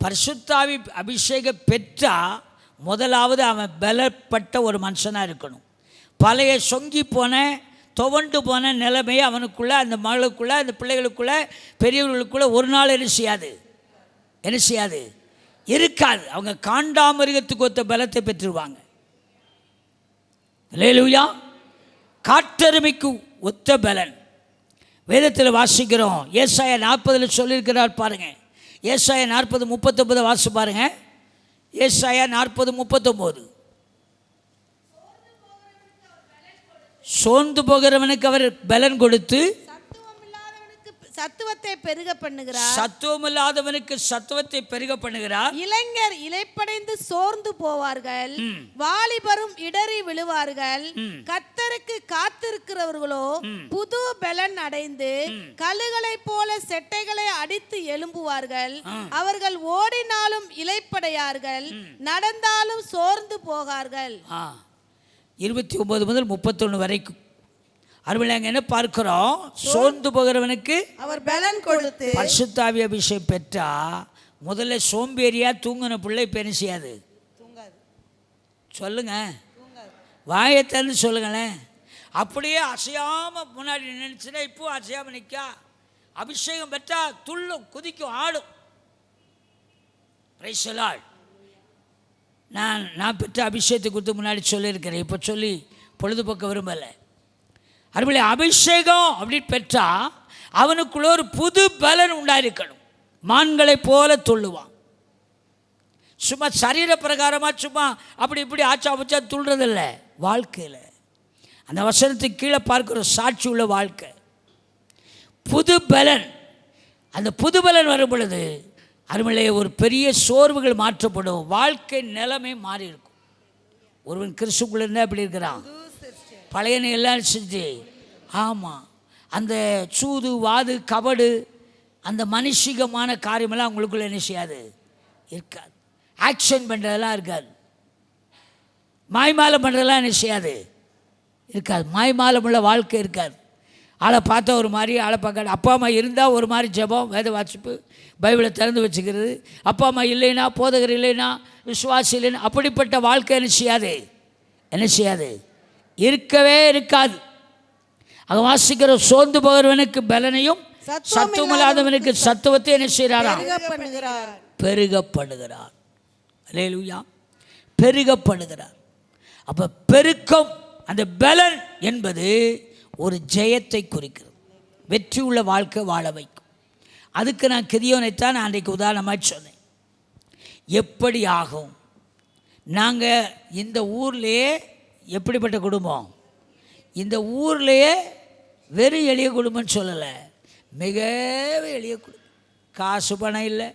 S1: பரிசுத்தாவி அபிஷேகம் பெற்றால் முதலாவது அவன் பலப்பட்ட ஒரு மனுஷனாக இருக்கணும். பழைய சொங்கி போன துவண்டு போன நிலைமையை அவனுக்குள்ளே, அந்த மகளுக்குள்ளே, அந்த பிள்ளைகளுக்குள்ளே, பெரியவர்களுக்குள்ளே ஒரு நாள் என்ன செய்யாது இருக்காது. அவங்க காண்டாமிருகத்துக்கு ஒத்த பலத்தை பெற்றுருவாங்க. அல்லேலூயா. காட்டெருமைக்கு ஒத்த பலன் வேதத்தில் வாசிக்கிறோம். ஏசாயா 40 சொல்லியிருக்கிறார் பாருங்க. ஏசாயா 40:39 வாசி பாருங்க. ஏசாயா 40:39. சோர்ந்து போகிறவனுக்கு அவர் பலன் கொடுத்து
S4: சத்துவத்தை பெருக பண்ணுகிறார்.
S1: சத்துவமில்லாதவனுக்கு சத்துவத்தை பெருக பண்ணுகிறார்.
S4: இளைஞர் இளைப்படைந்து சோர்ந்து போவார்கள், வாலிபரும் இடறி விழுவார்கள். கர்த்தருக்கு காத்திருக்கிறவர்களோ புது பலன் அடைந்து கழுகளை போல செட்டைகளை அடித்து எழும்புவார்கள். அவர்கள் ஓடினாலும் இளைப்படையார்கள், நடந்தாலும் சோர்ந்து போகார்கள்.
S1: 29 முதல் 31 வரைக்கும் அருமையாக என்ன பார்க்கிறோம்? சோர்ந்து போகிறவனுக்கு
S2: அவர் பலன் கொடுத்து.
S1: பரிசுத்தாவி அபிஷேகம் பெற்றா முதல்ல சோம்பேறியா தூங்கின பிள்ளை பெருசியாது. சொல்லுங்க, வாயத்தன்னு சொல்லுங்களேன். அப்படியே அசையாமல் முன்னாடி நினைச்சுன்னா இப்போ அசையாமல் நிற்கா. அபிஷேகம் பெற்றா துள்ளும், குதிக்கும், ஆடும். Price the Lord. நான் பெற்ற அபிஷேகத்தை குறித்து முன்னாடி சொல்லியிருக்கிறேன், இப்போ சொல்லி பொழுதுபோக்க விரும்பலை. அருமையிலே அபிஷேகம் அப்படின்னு பெற்றா அவனுக்குள்ள ஒரு புது பலன் உண்டாயிருக்கணும். மான்களை போல துள்ளுவான். சும்மா சரீர பிரகாரமாக சும்மா அப்படி இப்படி ஆச்சா பச்சா துள்ளுறதில்லை. வாழ்க்கையில் அந்த வசனத்துக்கு கீழே பார்க்குற சாட்சி உள்ள வாழ்க்கை, புது பலன். அந்த புது பலன் வரும் பொழுது அருமையிலே ஒரு பெரிய சோர்வுகள் மாற்றப்படும், வாழ்க்கை நிலைமை மாறி இருக்கும். ஒருவன் கிறிஸ்துக்குள்ள இருந்தால் அப்படி இருக்கிறான். பழையனை எல்லாம் செஞ்சு, ஆமாம், அந்த சூது வாது கபடு அந்த மனுஷிகமான காரியமெல்லாம் அவங்களுக்குள்ள என்ன செய்யாது, இருக்காது. ஆக்ஷன் பண்ணுறதெல்லாம் இருக்காது. மாய்மாலம் பண்ணுறதெல்லாம் என்ன செய்யாது, இருக்காது. மாய்மாலம் உள்ள வாழ்க்கை இருக்காது. ஆளை பார்த்தா ஒரு மாதிரி, ஆளை பார்க்க அப்பா அம்மா இருந்தால் ஒரு மாதிரி ஜெபம், வேத வாசிப்பு, பைபிளை திறந்து வச்சுக்கிறது. அப்பா அம்மா இல்லைன்னா, போதகர் இல்லைன்னா, விசுவாசி இல்லைன்னா, அப்படிப்பட்ட வாழ்க்கை என்ன செய்யாது இருக்கவே இருக்காது. அங்கே வாசிக்கிற சோர்ந்து போகிறவனுக்கு பலனையும் சத்துவமில்லாதவனுக்கு சத்துவத்தை என்ன செய்கிறாரா, பெருகப்படுகிறார். அல்லேலூயா. பெருகப்படுகிறார். அப்போ பெருக்கம், அந்த பலன் என்பது ஒரு ஜெயத்தை குறிக்கிறது. வெற்றி உள்ள வாழ்க்கை வாழ வைக்கும். அதுக்கு நான் கிதியோனைத்தான் நான் அன்றைக்கு உதாரணமாக சொன்னேன். எப்படி ஆகும்? நாங்கள் இந்த ஊர்லேயே எப்படிப்பட்ட குடும்பம், இந்த ஊர்லேயே வெறும் எளிய குடும்பம்னு சொல்லலை, மிகவே எளிய குடும்பம். காசு பணம் இல்லை,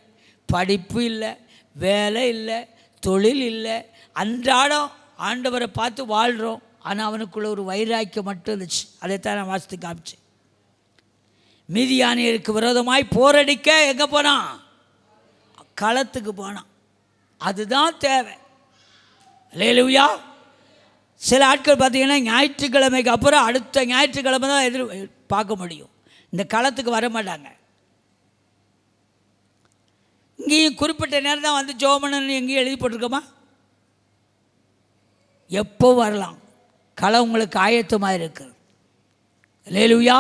S1: படிப்பு இல்லை, வேலை இல்லை, தொழில் இல்லை, அன்றாடம் ஆண்டவரை பார்த்து வாழ்கிறோம். ஆனால் அவனுக்குள்ள ஒரு வைராக்கியம் மட்டும் இருந்துச்சு. அதைத்தான் நான் வாசித்து காமிச்சேன். மீதியானியருக்கு விரோதமாய் போரடிக்க எங்கே போனான்? களத்துக்கு போனான். அதுதான் தேவை. அல்லேலூயா. சில ஆட்கள் பார்த்தீங்கன்னா ஞாயிற்றுக்கிழமைக்கு அப்புறம் அடுத்த ஞாயிற்றுக்கிழமை தான் பார்க்க முடியும். இந்த களத்துக்கு வர மாட்டாங்க. இங்கேயும் குறிப்பிட்ட நேரம் தான் வந்து ஜோமனன்னு எங்கேயும் எழுதி போட்டிருக்கோமா? எப்போ வரலாம். களம் உங்களுக்கு ஆயத்தமாக இருக்குது. அல்லேலூயா.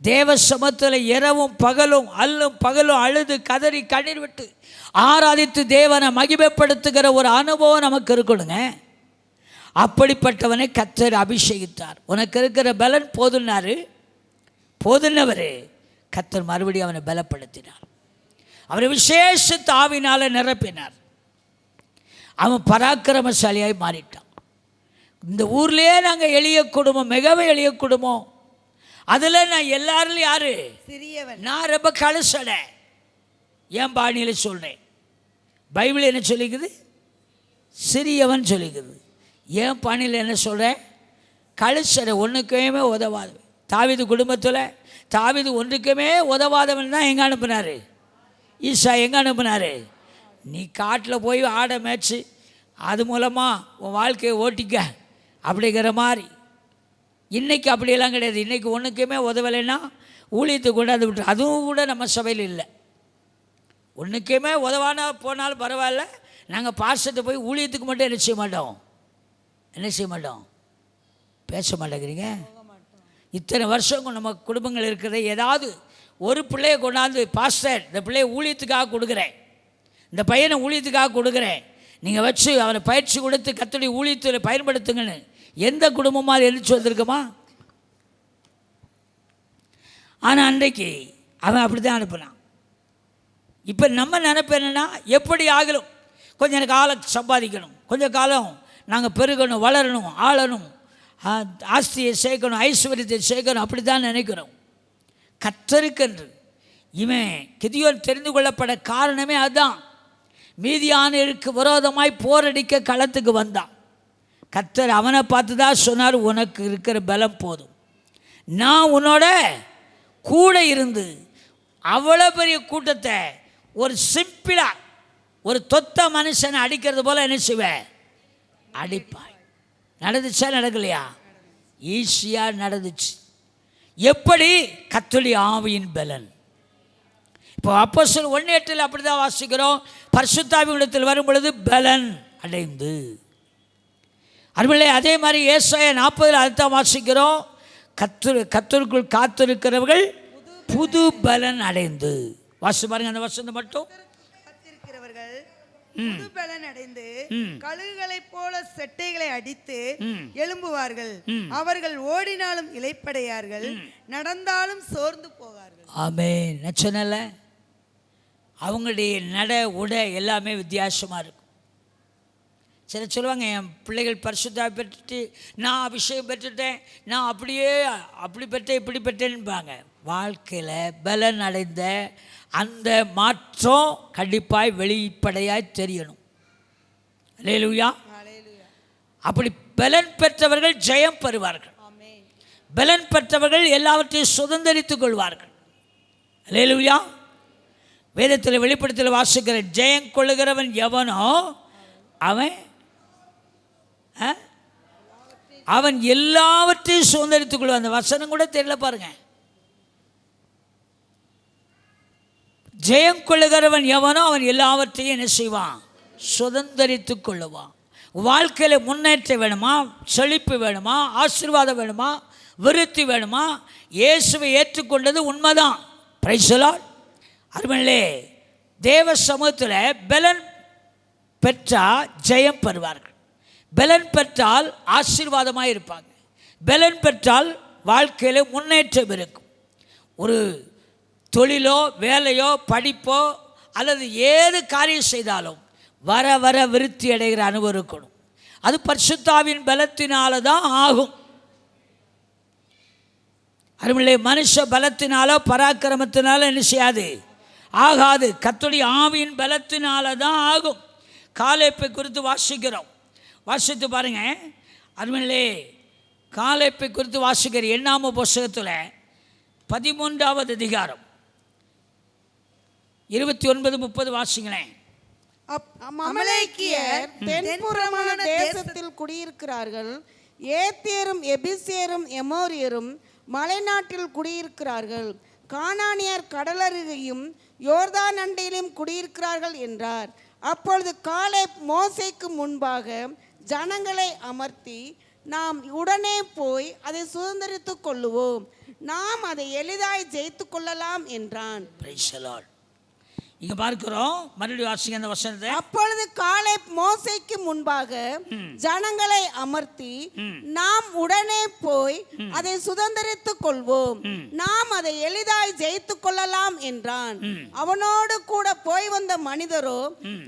S1: தேவ சமத்தில் இரவும் பகலும் அல்லும் பகலும் அழுது கதறி கண்ணீர் விட்டு ஆராதித்து தேவனை மகிமைப்படுத்துகிற ஒரு அனுபவம் நமக்கு இருக்கணுங்க. அப்படிப்பட்டவனை கர்த்தர் அபிஷேகித்தார். உனக்கு இருக்கிற பலன் போதுன்னாரு. போதுன்னவர் கர்த்தர் மறுபடியும் அவனை பலப்படுத்தினார். அவரை விசேஷ ஆவியினால நிரப்பினார். அவன் பராக்கிரமசாலியாய் மாறிட்டான். இந்த ஊர்லேயே நாங்கள் எளிய குடும்பம், மிகவும் எளிய குடும்பம். அதில் நான் எல்லாரிலும் யாரு
S2: சிறியவன்.
S1: நான் ரொம்ப கழுசடை. என் பாணியில் சொல்கிறேன். பைபிள் என்ன சொல்லிக்குது? சிறியவன் சொல்லிக்குது. என் பாணியில் என்ன சொல்கிறேன்? கழுசடை, ஒன்றுக்குமே உதவாது. தாவீது குடும்பத்தில் தாவீது ஒன்றுக்குமே உதவாதவன் தான் எங்கே அனுப்புனார்? ஈசா எங்கே அனுப்புனார்? நீ காட்டில் போய் ஆடை மேய்ச்சி அது மூலமாக உன் வாழ்க்கையை ஓட்டிக்க அப்படிங்கிற மாதிரி. இன்றைக்கி அப்படியெல்லாம் கிடையாது. இன்றைக்கி ஒன்றுக்குமே உதவலைன்னா ஊழியத்துக்கு கொண்டாந்து விட்டு, அதுவும் கூட நம்ம சபையில் இல்லை. ஒன்றுக்குமே உதவானா போனாலும் பரவாயில்ல, நாங்கள் பாஸ்டர்கிட்ட போய் ஊழியத்துக்கு மட்டும் என்ன செய்ய மாட்டோம் பேச மாட்டேங்கிறீங்க. இத்தனை வருஷம் நம்ம குடும்பங்கள் இருக்கிறத ஏதாவது ஒரு பிள்ளையை கொண்டாந்து, பாஸ்டர் இந்த பிள்ளையை ஊழியத்துக்காக கொடுக்குறேன், இந்த பையனை ஊழியத்துக்காக கொடுக்குறேன், நீங்கள் வச்சு அவனை பயிற்சி கொடுத்து கர்த்தருடைய ஊழியத்தில் பயன்படுத்துங்கன்னு எந்த குடும்பமாக அது எழுச்சி வந்திருக்குமா? ஆனால் அன்றைக்கு அவன் அப்படி தான் அனுப்பினான். இப்போ நம்ம நினைப்பு என்னென்னா, எப்படி ஆகலும் கொஞ்சம் காலம் சம்பாதிக்கணும், கொஞ்சம் காலம் நாங்கள் பெருகணும், வளரணும், ஆளணும், ஆஸ்தியை சேர்க்கணும், ஐஸ்வர்யத்தை சேர்க்கணும், அப்படி தான் நினைக்கிறோம். கர்த்தருக்கென்று இவன் கிதியோன் தெரிந்து கொள்ளப்பட காரணமே அதுதான். மீதியானருக்கு விரோதமாய் போரடிக்க களத்துக்கு வந்தான். கர்த்தர் அவனை பார்த்து தான் சொன்னார், உனக்கு இருக்கிற பலம் போதும், நான் உன்னோட கூட இருந்து அவ்வளோ பெரிய கூட்டத்தை ஒரு சிம்பிளாக ஒரு தொத்த மனுஷனை அடிக்கிறது போல் என்ன செய்வேன், அடிப்பாய். நடந்துச்சா நடக்கலையா? ஈஸியாக நடந்துச்சு. எப்படி? கர்த்தருடைய ஆவியின் பலன். இப்போ அப்போஸ்தலர் 1:8 அப்படி தான் வாசிக்கிறோம். பரிசுத்த ஆவியிடத்தில் வரும் பொழுது பலன் அடைந்து. அதுமில்லை, அதே மாதிரி ஏசாயா 40 அதுதான் வாசிக்கிறோம். கர்த்தருக்குள் காத்திருக்கிறவர்கள் புது பலன் அடைந்து. வாசி பாருங்க அந்த வசனம் மட்டும்.
S2: காத்திருக்கிறவர்கள் புது பலன் அடைந்து கழுகுகளைப் போல செட்டைகளை அடித்து எழும்புவார்கள். அவர்கள் ஓடினாலும் இளைப்படையார்கள், நடந்தாலும் சோர்ந்து போவார்கள்.
S1: ஆமென். நச்சனல்ல, அவங்களுடைய நட உடை எல்லாமே வித்தியாசமாக இருக்கும். சில சொல்லுவாங்க, என் பிள்ளைகள் பரிசுத்தா பெற்றுட்டு, நான் அபிஷேகம் பெற்றுட்டேன், நான் அப்படியே அப்படி பெற்றேன் இப்படி பெற்றேன்பாங்க. வாழ்க்கையில் பலன் அடைந்த அந்த மாற்றம் கண்டிப்பாய் வெளிப்படையாய் தெரியணும். அல்லேலூயா. அப்படி பலன் பெற்றவர்கள் ஜெயம் பெறுவார்கள். பலன் பெற்றவர்கள் எல்லாவற்றையும் சுதந்தரித்துக் கொள்வார்கள். அல்லேலூயா. வேதத்தில் வெளிப்படுத்தல் வாசிக்கிற ஜெயம் கொள்ளுகிறவன் எவனோ அவன் எல்லாவற்றையும் சுதந்தரித்துக் கொள்வான். அந்த வசனம் கூட தெரியல பாருங்க. ஜெயம் கொள்ளுகிறவன் எவனோ அவன் எல்லாவற்றையும் என்ன செய்வான், சுதந்தரித்துக் கொள்ளுவான். வாழ்க்கையில் முன்னேற்றம் வேணுமா, செழிப்பு வேணுமா, ஆசீர்வாதம் வேணுமா, விருத்தி வேணுமா, இயேசுவை ஏற்றுக்கொண்டது உண்மைதான். Price the Lord. அதுமல்லே, தேவ சமூகத்தில் பலன் பெற்றால் ஜெயம் பெறுவார்கள். பலன் பெற்றால் ஆசீர்வாதமாக இருப்பாங்க. பலன் பெற்றால் வாழ்க்கையில் முன்னேற்றம் இருக்கும். ஒரு தொழிலோ வேலையோ படிப்போ அல்லது ஏது காரியம் செய்தாலும் வர வர விருத்தி அடைகிற அனுபவம் இருக்கணும். அது பரிசுத்தாவின் பலத்தினால தான் ஆகும். அருமில்லை, மனுஷ பலத்தினாலோ பராக்கிரமத்தினாலோ என்ன செய்யாது, ஆகாது. கர்த்தருடைய ஆவியின் பலத்தினால தான் ஆகும். காலேப்பை குறித்து வாசிக்கிறோம். வாசித்து பாருங்க. அருமில்லை, காலேப்பை குறித்து வாசிக்கிற எண்ணாம புஸ்தகத்தில் 13வது அதிகாரம் 29-30 வாசிங்களேன்.
S4: அமலேக்கியர் தென்புறமான தேசத்தில் குடியிருக்கிறார்கள். ஏத்தியரும் எபிசியரும் எமோரியரும் மலைநாட்டில் குடியிருக்கிறார்கள். கானானியர் கடலருகையும் யோர்தான் அண்டையிலும் குடியிருக்கிறார்கள் என்றார். அப்பொழுது காலேப் மோசேக்கு முன்பாக ஜனங்களை அமர்த்தி, நாம் உடனே போய் அதை சுதந்தரித்துக் கொள்ளுவோம், நாம் அதை எளிதாய் ஜெயித்து கொள்ளலாம் என்றான்.
S1: இங்க பார்க்கிறோம், மறுபடியும் வாசிங்க அந்த வசனத்தை.
S4: அப்பொழுது காலேப் மோசேக்கு முன்பாக ஜனங்களை அமர்த்தி, நாம் உடனே போய் அதை சுதந்தரித்துக் கொள்வோம், நாம் அதை எளிதாய் ஜெயித்து கொள்ளலாம் என்றான். அவனோடு கூட போய் வந்த மனிதரோ,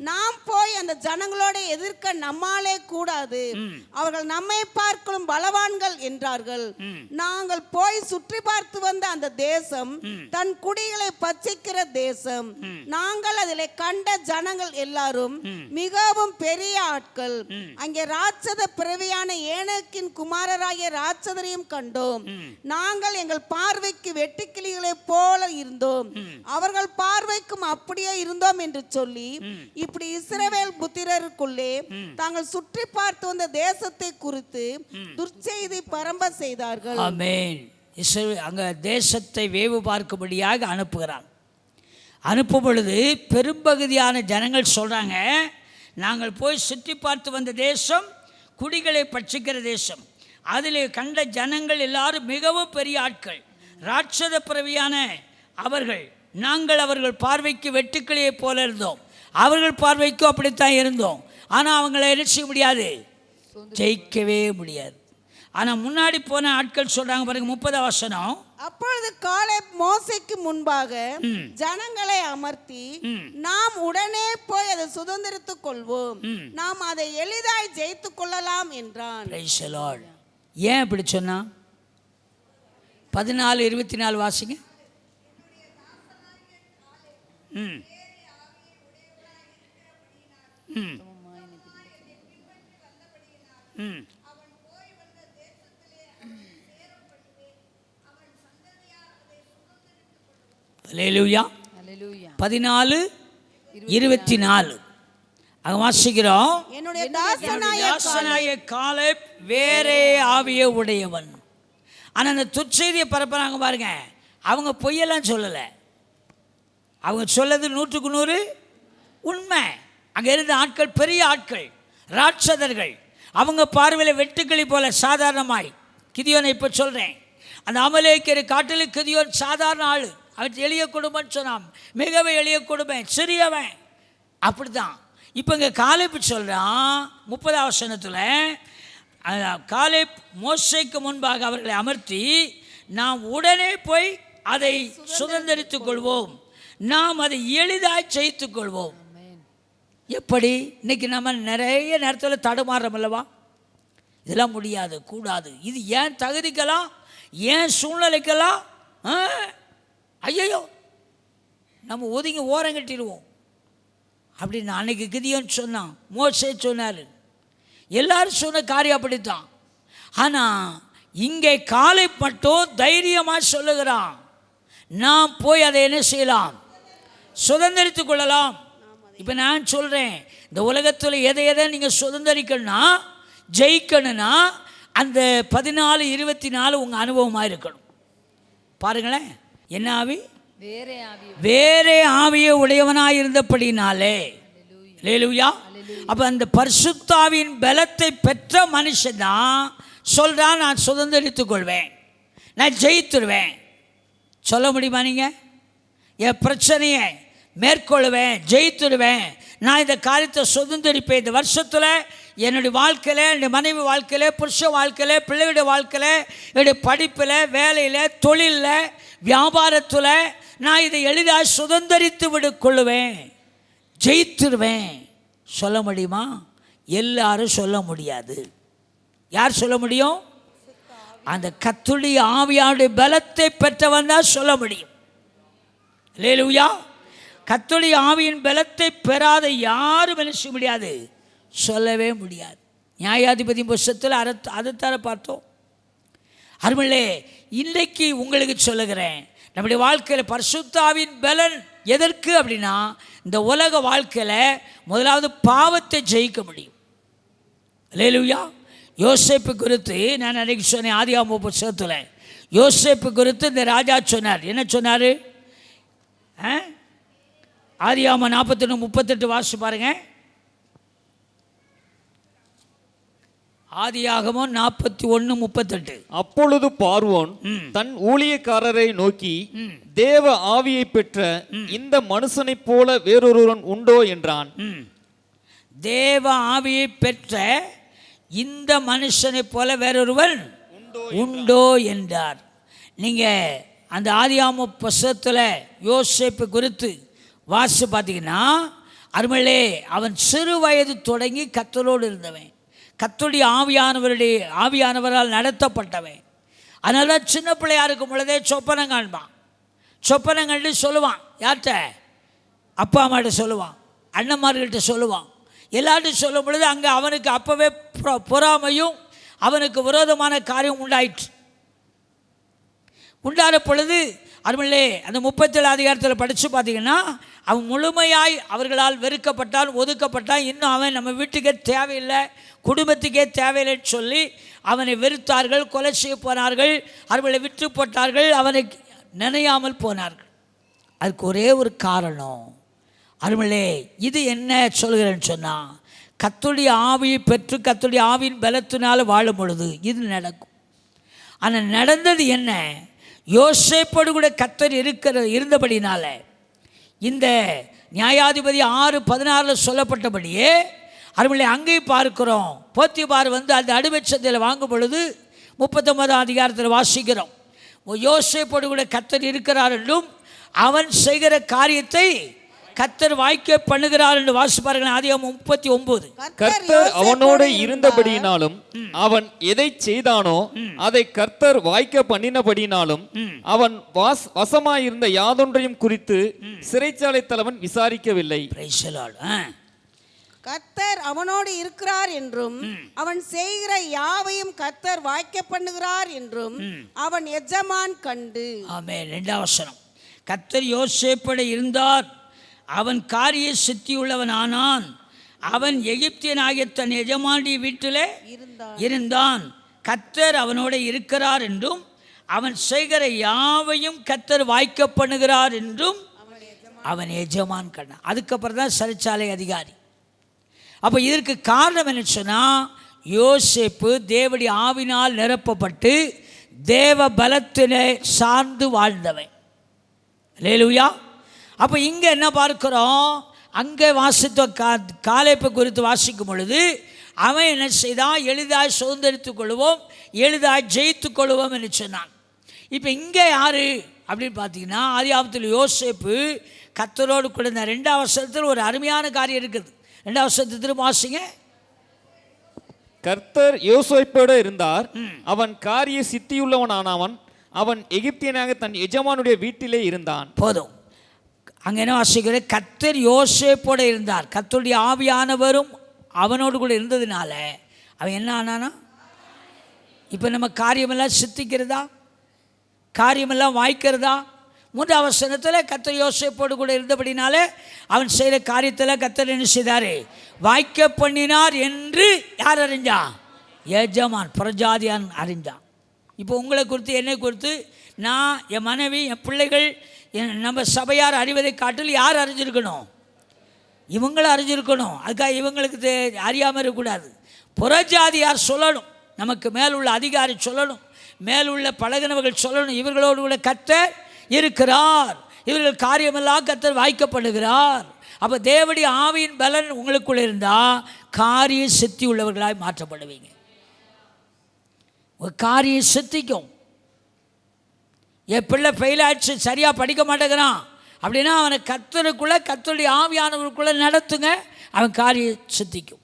S4: நாம் போய் அந்த ஜனங்களோட எதிர்க்க நம்மாலே கூடாது, அவர்கள் நம்மை பார்க்கும் பலவான்கள் என்றார்கள். நாங்கள் போய் சுற்றி பார்த்து வந்த அந்த தேசம் தன் குடிகளை பச்சைக்கிற தேசம். நாங்கள் அதிலே கண்ட ஜனங்கள் எல்லாரும் மிகவும் பெரிய ஆட்கள். அங்கே ராட்சத பிறவியான ஏனோக்கின் குமாரராகிய ராட்சதரையும் கண்டோம். நாங்கள் எங்கள் பார்வைக்கு வெட்டுக்கிளிகளைப் போல இருந்தோம், அவர்கள் பார்வைக்கும் அப்படியே இருந்தோம் என்று சொல்லி இப்படி இஸ்ரவேல் புத்திரருக்குள்ளே தாங்கள் சுற்றி பார்த்து வந்த தேசத்தை குறித்து துர்ச்செய்தி பரம்ப செய்தார்கள்.
S1: ஆமென். அங்க தேசத்தை வேவு பார்க்கும்படியாக அனுப்புகிறான். அனுப்பும் பொழுது பெரும்பகுதியான ஜனங்கள் சொல்றாங்க, நாங்கள் போய் சுற்றி பார்த்து வந்த தேசம் குடிகளை பட்சிக்கிற தேசம், அதிலே கண்ட ஜனங்கள் எல்லாரும் மிகவும் பெரிய ஆட்கள், ராட்சத பிறவியான அவர்கள், நாங்கள் அவர்கள் பார்வைக்கு வெட்டுக்கிளியை போல இருந்தோம், அவர்கள் பார்வைக்கும் அப்படித்தான் இருந்தோம். ஆனால் அவங்களை என்ன செய்ய முடியாது, ஜெயிக்கவே முடியாது. ஆனால் முன்னாடி போன ஆட்கள் சொல்றாங்க பாருங்க, 30 வசனம்.
S4: அப்பொழுது காலேப் மோசேக்கு முன்பாக ஜனங்களை அமர்த்தி, நாம் உடனே போய் அதை சுதந்திரித்துக் கொள்வோம், நாம் அதை எளிதாய் ஜெயித்துக் கொள்ளலாம் என்றான்.
S1: Praise the Lord. ஏன் இப்படி சொன்னா? 14:24 வாசிங்க. ம் ம் ம் அல்லேலூயா. 14:24 அங்க வாசிக்கிறோம்.
S4: என்னுடைய தாசனாய
S1: காலேப் வேறே ஆவியை உடையவன். ஆனால் அந்த துச்செய்தியை பரப்புறாங்க பாருங்க, அவங்க பொய்யெல்லாம் சொல்லலை, அவங்க சொல்லது 100க்கு 100 உண்மை. அங்கே இருந்த ஆட்கள் பெரிய ஆட்கள், ராட்சதர்கள், அவங்க பார்வையில் வெட்டுக்கிளி போல சாதாரணமாய். கிதியோனை இப்போ சொல்கிறேன், அந்த அமலேக்கிற காட்டில் கிதியோன் சாதாரண ஆள், அவன் எளிய குடும்பம்னு சொன்னான், மிகவும் எளிய குடும்பம், சிறியவன், அப்படி தான். இப்போ இங்கே காலேப் சொல்கிறான் 30 வசனத்தில், காலேப் மோசேக்கு முன்பாக அவர்களை அமர்த்தி, நாம் உடனே போய் அதை சுதந்திரித்துக் கொள்வோம், நாம் அதை எளிதாக ஜெயித்துக் கொள்வோம். எப்படி? இன்னைக்கு நம்ம நிறைய நேரத்தில் தடுமாறுறோம் அல்லவா, இதெல்லாம் முடியாது, கூடாது, இது ஏன் தகுதிக்கலாம், ஏன் சூழ்நிலைக்கலாம், ஐயோ நம்ம ஒதுங்கி ஓரம் கட்டிடுவோம் அப்படின்னு அன்னைக்கு கிதியோன் சொன்னான், மோசே சொன்னார், எல்லாரும் சொன்ன காரியம் அப்படித்தான். ஆனால் இங்கே காலேப் மட்டும் தைரியமாக சொல்லுகிறான், நாம் போய் அதை என்ன செய்யலாம், சுதந்திரித்து கொள்ளலாம். இப்போ நான் சொல்கிறேன், இந்த உலகத்தில் எதை நீங்கள் சுதந்திரிக்கணும்னா, ஜெயிக்கணும்னா அந்த 14:24 உங்கள் அனுபவமாக இருக்கணும். பாருங்களேன், என்ன ஆவி? வேறே ஆவியை உடையவனாக இருந்தபடினாலே. அல்லேலூயா. அப்போ அந்த பரிசுத்தாவின் பலத்தை பெற்ற மனுஷன் தான் சொல்கிறான், நான் சுதந்திரித்துக் கொள்வேன், நான் ஜெயித்துடுவேன். சொல்ல முடியுமா நீங்கள்? என் பிரச்சனையை மேற்கொள்வேன், ஜெயித்துடுவேன், நான் இந்த காரியத்தை சுதந்திரிப்பேன். இந்த வருஷத்தில் என்னுடைய வாழ்க்கையில், என்னுடைய மனைவி வாழ்க்கையில், புருஷ வாழ்க்கையில், பிள்ளைகளுடைய வாழ்க்கையில், என்னுடைய படிப்பில், வேலையில், தொழிலில், வியாபாரத்தில் நான் இதை எளிதாக சுதந்திரித்து கொள்ளுவேன், ஜெயித்துடுவேன். சொல்ல முடியுமா? எல்லாரும் சொல்ல முடியாது. யார் சொல்ல முடியும்? அந்த கர்த்தருடைய ஆவியானுடைய பலத்தை பெற்றவன் தான் சொல்ல முடியும். அல்லேலூயா. கர்த்தருடைய ஆவியின் பலத்தை பெறாத யாரும் என்ன செய்ய முடியாது, சொல்லவே முடியாது. நியாயாதிபதி புஸ்தகத்தில் அதைத்தார பார்த்தோம். அருமையிலே, இன்றைக்கு உங்களுக்கு சொல்லுகிறேன், நம்முடைய வாழ்க்கையில் பரிசுத்தாவின் பலன் எதற்கு அப்படின்னா, இந்த உலக வாழ்க்கையில் முதலாவது பாவத்தை ஜெயிக்க முடியும். அல்லேலூயா. யோசேப்பு குறித்து நான் அன்றைக்கு சொன்னேன், ஆதியாகம புஸ்தகத்தில் யோசேப்பு குறித்து இந்த ராஜா சொன்னார். என்ன சொன்னார்? ஆதியாகமம் 41:38 வாசிச்சு பாருங்க. ஆதியாகமம் 41:38.
S3: அப்பொழுது பார்வோன் தன் ஊழியக்காரரை நோக்கி, தேவ ஆவியை பெற்ற இந்த மனுஷனைப் போல வேறொருவன் உண்டோ என்றான்.
S1: தேவ ஆவியை பெற்ற இந்த மனுஷனைப் போல வேறொருவன் உண்டோ என்றார். நீங்கள் அந்த ஆதியாகம புஸ்தகத்தில் யோசேப்பு குறித்து வாசித்து பார்த்தீங்கன்னா, அருமையிலே அவன் சிறு வயது தொடங்கி கர்த்தரோடு இருந்தவன், கர்த்தருடைய ஆவியானவரால் நடத்தப்பட்டவன். அதனால தான் சின்ன பிள்ளையாக இருக்கும் பொழுதே சொப்பனம் காண்பான். சொப்பனம் கண்டு சொல்லுவான், யார்கிட்ட? அப்பா அம்மாட்ட சொல்லுவான், அண்ணன்மார்கிட்ட சொல்லுவான், எல்லார்ட்டும் சொல்லும் பொழுது அங்கே அவனுக்கு அப்போவே பொறாமையும் அவனுக்கு விரோதமான காரியம் உண்டாயிற்று. உண்டான பொழுது அருமையிலே அந்த 37 அதிகாரத்தில் படித்து பார்த்தீங்கன்னா, அவன் முழுமையாய் அவர்களால் வெறுக்கப்பட்டான், ஒதுக்கப்பட்டான். இன்னும் அவன் நம்ம வீட்டுக்கே தேவையில்லை, குடும்பத்துக்கே தேவையில்லைன்னு சொல்லி அவனை வெறுத்தார்கள், கொலை செய்ய போனார்கள், அவர்களை விற்று போட்டார்கள், அவனை நினையாமல் போனார்கள். அதுக்கு ஒரே ஒரு காரணம், அருமையிலே இது என்ன சொல்கிறேன்னு சொன்னால், கர்த்தருடைய ஆவியை பெற்று கர்த்தருடைய ஆவியின் பலத்தினால் வாழும் பொழுது இது நடக்கும். ஆனால் நடந்தது என்ன? யோசேப்போடு கூட கர்த்தர் இருந்தபடினால இந்த நியாயாதிபதி 6:16 சொல்லப்பட்டபடியே அருமையிலே அங்கே பார்க்கிறோம். போத்திபார் அந்த அடிமைச்சந்தையில் வாங்கும் பொழுது 39 அதிகாரத்தில் வாசிக்கிறோம், யோசேப்போடு கூட கர்த்தர் இருக்கிறார் என்றும் அவன் செய்கிற காரியத்தை கர்த்தர் வாய்க்க பண்ணுகிறார் என்று வாசிப்பார்கள். ஆதியாகமம் 39.
S3: கர்த்தர் அவனோடு இருந்தபடியினாலும் அவன் எதை செய்தானோ அதை கர்த்தர் வாய்க்க பண்ணினபடினாலும் அவன் வசமாயிருந்த யாதொன்றையும் குறித்து சிறைச்சாலை தலைவன் விசாரிக்கவில்லை.
S4: கர்த்தர் அவனோடு இருக்கிறார் என்றும் அவன் செய்கிற யாவையும் கர்த்தர் வாய்க்க பண்ணுகிறார் என்றும் அவன் எஜமான் கண்டு.
S1: ஆமென். 2ஆம் வசனம், கர்த்தர் யோசேப்போடு இருந்தார், அவன் காரிய சித்தியுள்ளவன் ஆனான், அவன் எகிப்தியனாகிய தன் எஜமானுடைய வீட்டிலே இருந்தான். கர்த்தர் அவனோடு இருக்கிறார் என்றும் அவன் செய்கிற யாவையும் கர்த்தர் வாய்க்க பண்ணுகிறார் என்றும் அவன் எஜமான் கண்டான். அதுக்கப்புறம் தான் சிறைச்சாலை அதிகாரி. அப்போ இதற்கு காரணம் என்ன சொன்னால், யோசேப்பு தேவனுடைய ஆவினால் நிரப்பப்பட்டு தேவ பலத்திலே சார்ந்து வாழ்ந்தவன். அல்லேலூயா. அப்போ இங்கே என்ன பார்க்கிறோம், அங்கே வாசித்த காலேப்பை குறித்து வாசிக்கும் பொழுது அவன் என்ன செய்தான், எளிதாய் சுதந்திரித்துக் கொள்வோம், எளிதாய் ஜெயித்து கொள்வோம் என்று சொன்னான். இப்போ இங்கே யார் அப்படின்னு பார்த்தீங்கன்னா, ஆதியாகமத்தில் யோசேப்பு கர்த்தரோடு கூட இந்த 2ஆம் வசனத்தில் ஒரு அருமையான காரியம் இருக்குது. 2ஆம் வசனத்தை திரும்ப வாசிங்க.
S3: கர்த்தர் யோசேப்போடு இருந்தார், அவன் காரிய சித்தியுள்ளவன் ஆனவன், அவன் எகிப்தியனாக தன் எஜமானுடைய வீட்டிலே இருந்தான்.
S1: போதும். அங்கே என்ன வாசிக்கிற, கர்த்தர் யோசேப்போடு இருந்தார், கர்த்தருடைய ஆவியானவரும் அவனோடு கூட இருந்ததுனால அவன் என்ன ஆனானா, இப்போ நம்ம காரியமெல்லாம் சித்திக்கிறதா, காரியமெல்லாம் வாய்க்கிறதா? 3ஆம் வசனத்தில் கர்த்தர் யோசேப்போடு கூட இருந்தபடினால அவன் செய்கிற காரியத்தில் கர்த்தர் என்ன செய்தார், வாய்க்க பண்ணினார் என்று யார் அறிஞ்சான்? எஜமான், பிரஜாதியான் அறிஞ்சான். இப்போ உங்களை குறித்து, என்னை குறித்து, நான், என் மனைவி, என் பிள்ளைகள், நம்ம சபையார் அறிவதை காட்டில் யார் அறிஞ்சிருக்கணும்? இவங்களும் அறிஞ்சிருக்கணும். அதுக்காக இவங்களுக்கு அறியாமல் இருக்கக்கூடாது. புறஜாதியார் சொல்லணும், நமக்கு மேலுள்ள அதிகாரி சொல்லணும், மேலுள்ள பழகினவர்கள் சொல்லணும், இவர்களோடு கூட கர்த்தர் இருக்கிறார், இவர்கள் காரியமெல்லாம் கர்த்தர் வாய்க்கப்படுகிறார். அப்போ தேவனுடைய ஆவியின் பலன் உங்களுக்குள்ளே இருந்தால் காரிய சித்தி உள்ளவர்களாய் மாற்றப்படுவீங்க. ஒரு காரியம் சித்திக்கும். என் பிள்ளை ஃபெயில் ஆயிடுச்சு, சரியாக படிக்க மாட்டேங்கிறான் அப்படின்னா அவனை கர்த்தருக்குள்ளே, கர்த்தருடைய ஆவியானவருக்குள்ளே நடத்துங்க, அவன் காரியம் சித்திக்கும்,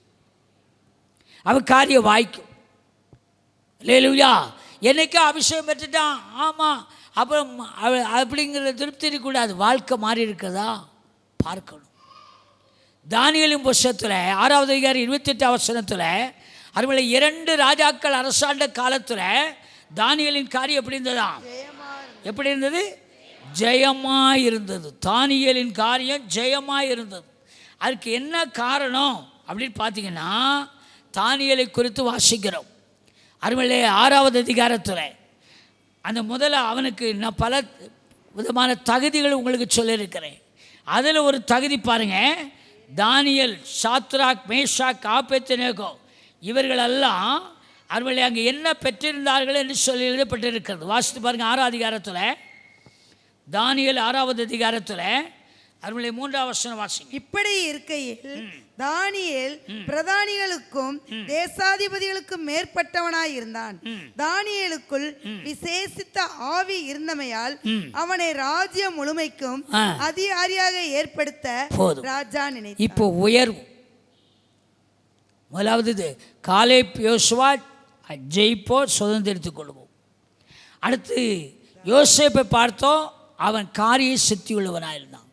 S1: அவன் காரியம் வாய்க்கும். அல்லேலூயா. என்னைக்கா அபிஷேகம் பெற்றுட்டான், ஆமாம், அப்புறம் அப்படிங்கிற திருப்தி இருக்கக்கூடாது. வாழ்க்கை மாறி இருக்கிறதா பார்க்கணும். தானியேலின் புஸ்தகத்தில் 6ஆவது அதிகாரம் 28ஆம் வசனத்தில் அதுபோல் 2 ராஜாக்கள் அரசாண்ட காலத்தில் தானியேலின் காரியம் எப்படி இருந்ததா? எப்படி இருந்தது? ஜெயமாக இருந்தது. தானியேலின் காரியம் ஜெயமாக இருந்தது. அதுக்கு என்ன காரணம் அப்படின்னு பார்த்தீங்கன்னா, தானியேலை குறித்து வாசிக்கிறோம். அதுபோல் 6ஆவது அதிகாரத்தில் அந்த முதல்ல அவனுக்கு நான் பல விதமான தகுதிகள் உங்களுக்கு சொல்லியிருக்கிறேன். அதில் ஒரு தகுதி பாருங்கள், தானியேல், சாத்ராக், மேஷாக், ஆபேத்நேகோ இவர்களெல்லாம் அவர்களை அங்கே என்ன பெற்றிருந்தார்கள் என்று சொல்லி எழுதப்பட்டிருக்கிறது. வாசித்து பாருங்கள். 6ஆம் அதிகாரத்தில், தானியேல் 6ஆவது அதிகாரத்தில் அவர்களை 3ஆம் வசனம் வாசிங்க.
S2: இப்படி இருக்கையில் தானியேல் பிரதானிகளுக்கும் தேசாதிபதிகளுக்கும் மேற்பட்டவனாய் இருந்தான். தானியேலுக்குள் விசேஷித்த ஆவி இருந்தமையால் அவனை ராஜ்யம் முழுமைக்கும் அதிகாரியாக ஏற்படுத்த ராஜா நினைத்தார்.
S1: இப்போ உயர்வு முதலாவது காலேப், யோசுவா ஜெயிப்போ, சுதந்திரித்துக் கொள்வோம். அடுத்து யோசேப்பை பார்த்தோம், அவன் காரிய சித்தி உள்ளவனாக இருந்தான்.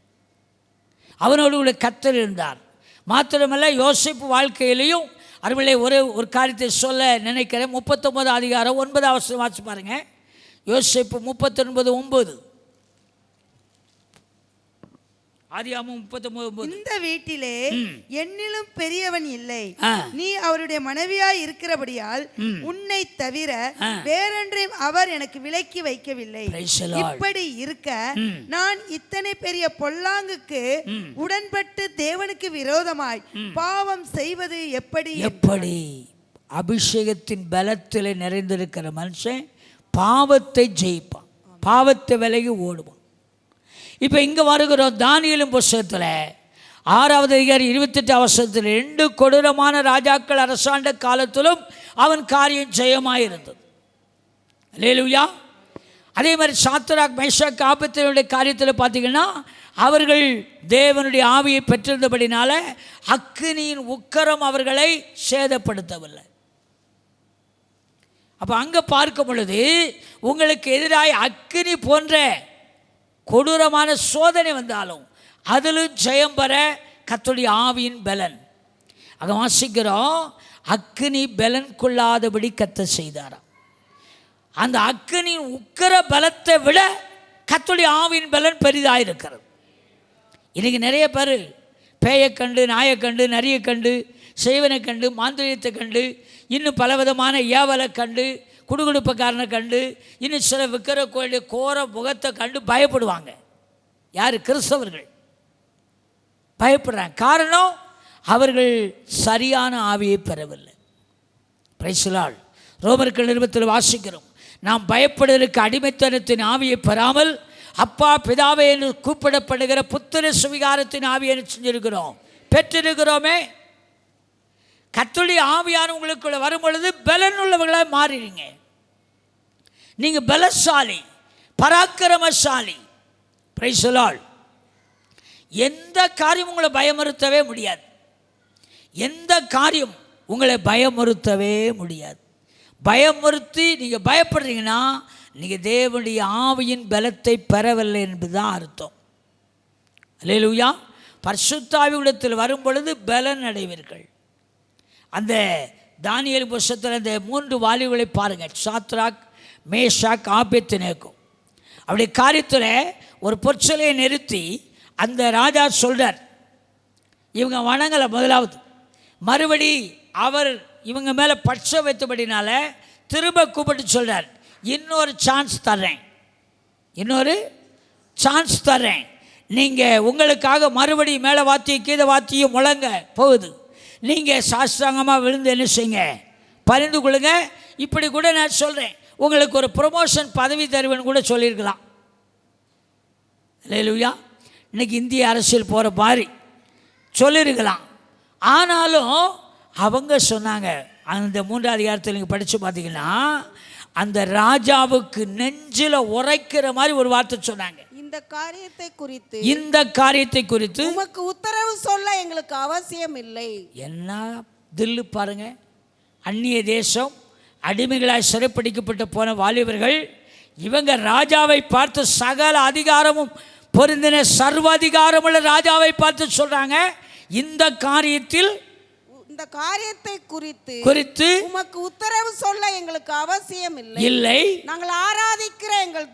S1: அவனோடு கூட கர்த்தர் இருந்தார். மாத்திரமல்ல, யோசேப்பு வாழ்க்கையிலையும் அவர்களே ஒரு காரியத்தை சொல்ல நினைக்கிறேன். 39 அதிகாரம் 9 வசனம் வாசிச்சு பாருங்க. யோசேப்பு 39:9. ஆதியாகமம் 39:9.
S2: இந்த வீட்டிலே என்னிலும் பெரியவன் இல்லை, நீ அவருடைய மனைவியாய் இருக்கிறபடியால் உன்னை தவிர வேறொன்றையும் அவர் எனக்கு விலக்கி வைக்கவில்லை. இப்படி இருக்க நான் இத்தனை பெரிய பொல்லாங்குக்கு உடன்பட்டு தேவனுக்கு விரோதமாய் பாவம் செய்வது எப்படி?
S1: எப்படி? அபிஷேகத்தின் பலத்தில் நிறைந்திருக்கிற மனுஷன் பாவத்தை ஜெயிப்பான், பாவத்தை விலகி ஓடுவான். இப்போ இங்கே வருகிறோம் தானியேலின் புத்தகத்தில் 6வது அதிகாரம் 28 வசனத்தில் 2 கொடூரமான ராஜாக்கள் அரசாண்ட காலத்திலும் அவன் காரியம் ஜெயமாயிருந்தது. அல்லேலூயா. அதே மாதிரி சாத்ராக் மேஷாக் ஆபேத்நேகோவுடைய காரியத்தில் பார்த்தீங்கன்னா அவர்கள் தேவனுடைய ஆவியை பெற்றிருந்தபடினால அக்கினியின் உக்கரம் அவர்களை சேதப்படுத்தவில்லை. அப்போ அங்கே பார்க்கும் பொழுது உங்களுக்கு எதிராக அக்கினி போன்ற கொடூரமான சோதனை வந்தாலும் அதிலும் ஜெயம் பெற கர்த்தருடைய ஆவியின் பலன். அங்கே வாசிக்கிறோம், அக்கினி பலன் கொள்ளாதபடி கர்த்தர் செய்தாராம். அந்த அக்கினியின் உக்கிர பலத்தை விட கர்த்தருடைய ஆவியின் பலன் பெரிதாக இருக்கிறது. இன்றைக்கி நிறைய பேர் பேயை கண்டு, நாயை கண்டு, நரியை கண்டு, செய்வனை கண்டு, மாந்திரியத்தை கண்டு, இன்னும் பலவிதமான ஏவலை கண்டு, குடுகுடுப்பக்காரனை கண்டு, இன்னும் சில விக்கிர கோயிலுடைய கோர முகத்தை கண்டு பயப்படுவாங்க. யார்? கிறிஸ்தவர்கள் பயப்படுறாங்க. காரணம், அவர்கள் சரியான ஆவியை பெறவில்லை. Price the Lord. ரோமர்கள் நிருபத்தில் வாசிக்கிறோம், நாம் பயப்படுவதற்கு அடிமைத்தனத்தின் ஆவியை பெறாமல் அப்பா பிதாவே என்று கூப்பிடப்படுகிற புத்திர சுவிகாரத்தின் ஆவியை செஞ்சிருக்கிறோம், பெற்றிருக்கிறோமே. கர்த்தருடைய ஆவியான உங்களுக்குள்ள வரும் பொழுது பலன் உள்ளவர்களாக மாறிடுங்க. நீங்கள் பலசாலி, பராக்கிரமசாலி. Praise the lord. எந்த காரியம் உங்களை பயமுறுத்தவே முடியாது. எந்த காரியம் உங்களை பயமுறுத்தவே முடியாது. பயமுறுத்தி நீங்கள் பயப்படுறீங்கன்னா நீங்கள் தேவனுடைய ஆவியின் பலத்தை பெறவில்லை என்பதுதான் அர்த்தம். அல்லேலூயா. பரிசுத்த ஆவியிடத்தில் வரும் பொழுது பலன் அடைவீர்கள். அந்த தானியேல் புத்தகத்தில் அந்த 3 வாலிபர்களை பாருங்கள், சாத்ராக் மேஷாக் ஆபேத்நேகோ. அவருடைய காரியத்தில் ஒரு பொற்சிலையை நிறுத்தி அந்த ராஜா சொல்கிறார், இவங்க வணங்கலை முதலாவது, மறுபடி அவர் இவங்க மேலே பட்சம் வைத்தபடினால திரும்ப கூப்பிட்டு சொல்கிறார், இன்னொரு சான்ஸ் தர்றேன், இன்னொரு சான்ஸ் தர்றேன். நீங்கள் உங்களுக்காக மறுபடி மேலே வாத்தியம் கீழே வாத்தியம் முழங்க போகுது. நீங்கள் சாஸ்திராங்கமாக விழுந்து என்ன செய்யுங்க, பரிந்து கொள்ளுங்க. இப்படி கூட நான் சொல்கிறேன், உங்களுக்கு ஒரு ப்ரொமோஷன் பதவி தருவேன்னு கூட சொல்லியிருக்கலாம். அல்லேலூயா. இன்றைக்கி இந்திய அரசியல் போகிற மாதிரி சொல்லியிருக்கலாம். ஆனாலும் அவங்க சொன்னாங்க, அந்த 3வது அதிகாரத்தில் நீங்கள் படித்து பார்த்தீங்கன்னா அந்த ராஜாவுக்கு நெஞ்சில் உரைக்கிற மாதிரி ஒரு வார்த்தை சொன்னாங்க. இந்த காரியத்தை குறித்து
S4: உமக்கு உத்தரவு சொல்ல எங்களுக்கு அவசியம் இல்லை.
S1: என்ன தில்லு பாருங்க. அந்நிய தேசம் அடிமைகளாய் சிறைப்பிடிக்கப்பட்டு போன வாலிபர்கள் இவங்க ராஜாவை பார்த்து சகல அதிகாரமும் பொருந்தின சர்வ அதிகாரமுள்ள ராஜாவை பார்த்து சொல்றாங்க, இந்த காரியத்தை குறித்து
S4: உமக்கு உத்தரவு சொல்ல எங்களுக்கு அவசியம் இல்லை. நாங்கள் ஆராதிக்கிற எங்கள்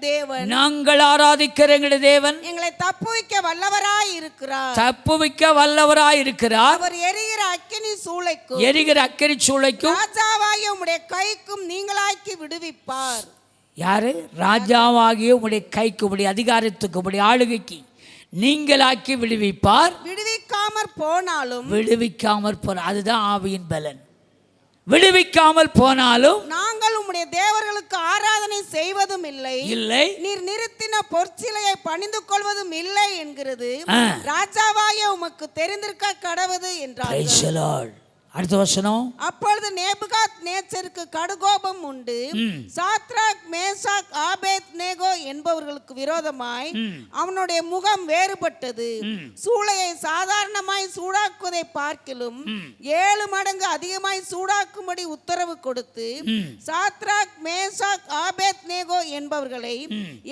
S4: தேவன் எங்களை தப்புவிக்க வல்லவராய் இருக்கிறார். அவர் எரிகிற அக்கினி சூளைக்கும் ராஜாவாகிய உம்முடைய கைக்கும் நீங்களாக்கி விடுவிப்பார்.
S1: யாரு? ராஜாவாகிய உம்முடைய கைக்கு, உம்முடைய அதிகாரத்துக்கு, உம்முடைய ஆளுகைக்கு நீங்களாக்கி விடுவிப்பார். விடுவிக்காமற் போனாலும் அதுதான் ஆவியின் பலன். விடுவிக்காமல் போனாலும்
S4: நாங்கள் உம்முடைய தேவர்களுக்கு ஆராதனை செய்வதும் இல்லை, நீர் நிறுத்தின பொற்சிலையை பணிந்து கொள்வதும் இல்லை என்கிறது ராஜாவாகிய உமக்கு தெரிந்திருக்க கடவுது என்றார்.
S1: அடுத்த வசனம்.
S4: அப்பொழுது நேபுகாத் நேச்சருக்கு கடுகோபம் உண்டு. சாத்ராக் மேசாக் ஆபேத் நேகோ என்பவர்களுக்கு விரோதமாய் அவனுடைய முகம் வேறுபட்டது. சூளையை சாதாரணமாய் சூடாக்குவதை பார்க்கிலும் 7 மடங்கு அதிகமாய் சூடாக்கும்படி உத்தரவு கொடுத்து சாத்ராக் மேசாக் ஆபேத் நேகோ என்பவர்களை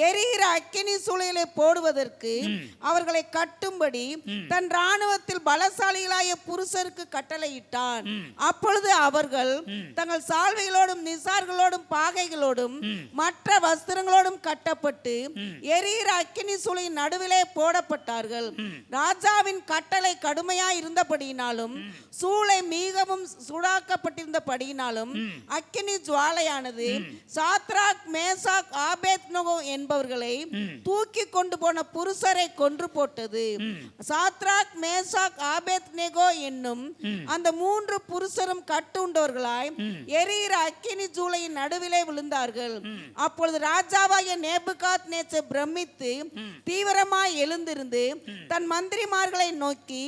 S4: எரிகிற அக்கினி சூளையிலே போடுவதற்கு அவர்களை கட்டும்படி தன் இராணுவத்தில் பலசாலிகளாய புருஷருக்கு கட்டளையிட்டான். அப்பொழுது அவர்கள் தங்கள் சால்வைகளோடும் நிசார்களோடும் பாகைகளோடும் மற்ற வஸ்திரங்களோடும் கட்டப்பட்டு எரிகிற அக்கினி சூளையின் நடுவிலே போடப்பட்டார்கள். ராஜாவின் கட்டளை கடுமையாய் இருந்தபடியினாலும் சூளை மிகவும் சூடாக்கப்பட்டிருந்தபடியினாலும் அக்கினி ஜுவாலையானது சாத்ராக் மேசாக் ஆபேத்நேகோ என்பவர்களை தூக்கி கொண்டு போன புருஷரை கொன்று போட்டது. சாத்ராக் மேசாக் ஆபேத்நேகோ என்னும் அந்த 3 புருஷரும் கட்டுண்டவர்களாய் எரிகிற அக்கினி ஜூளையின் நடுவிலே விழுந்தார்கள். அப்பொழுது ராஜாவாகிய நேபுகாத் நேச்சர் பிரமித்து தீவிரமாய் எழுந்திருந்து தன் மந்திரிமார்களை நோக்கி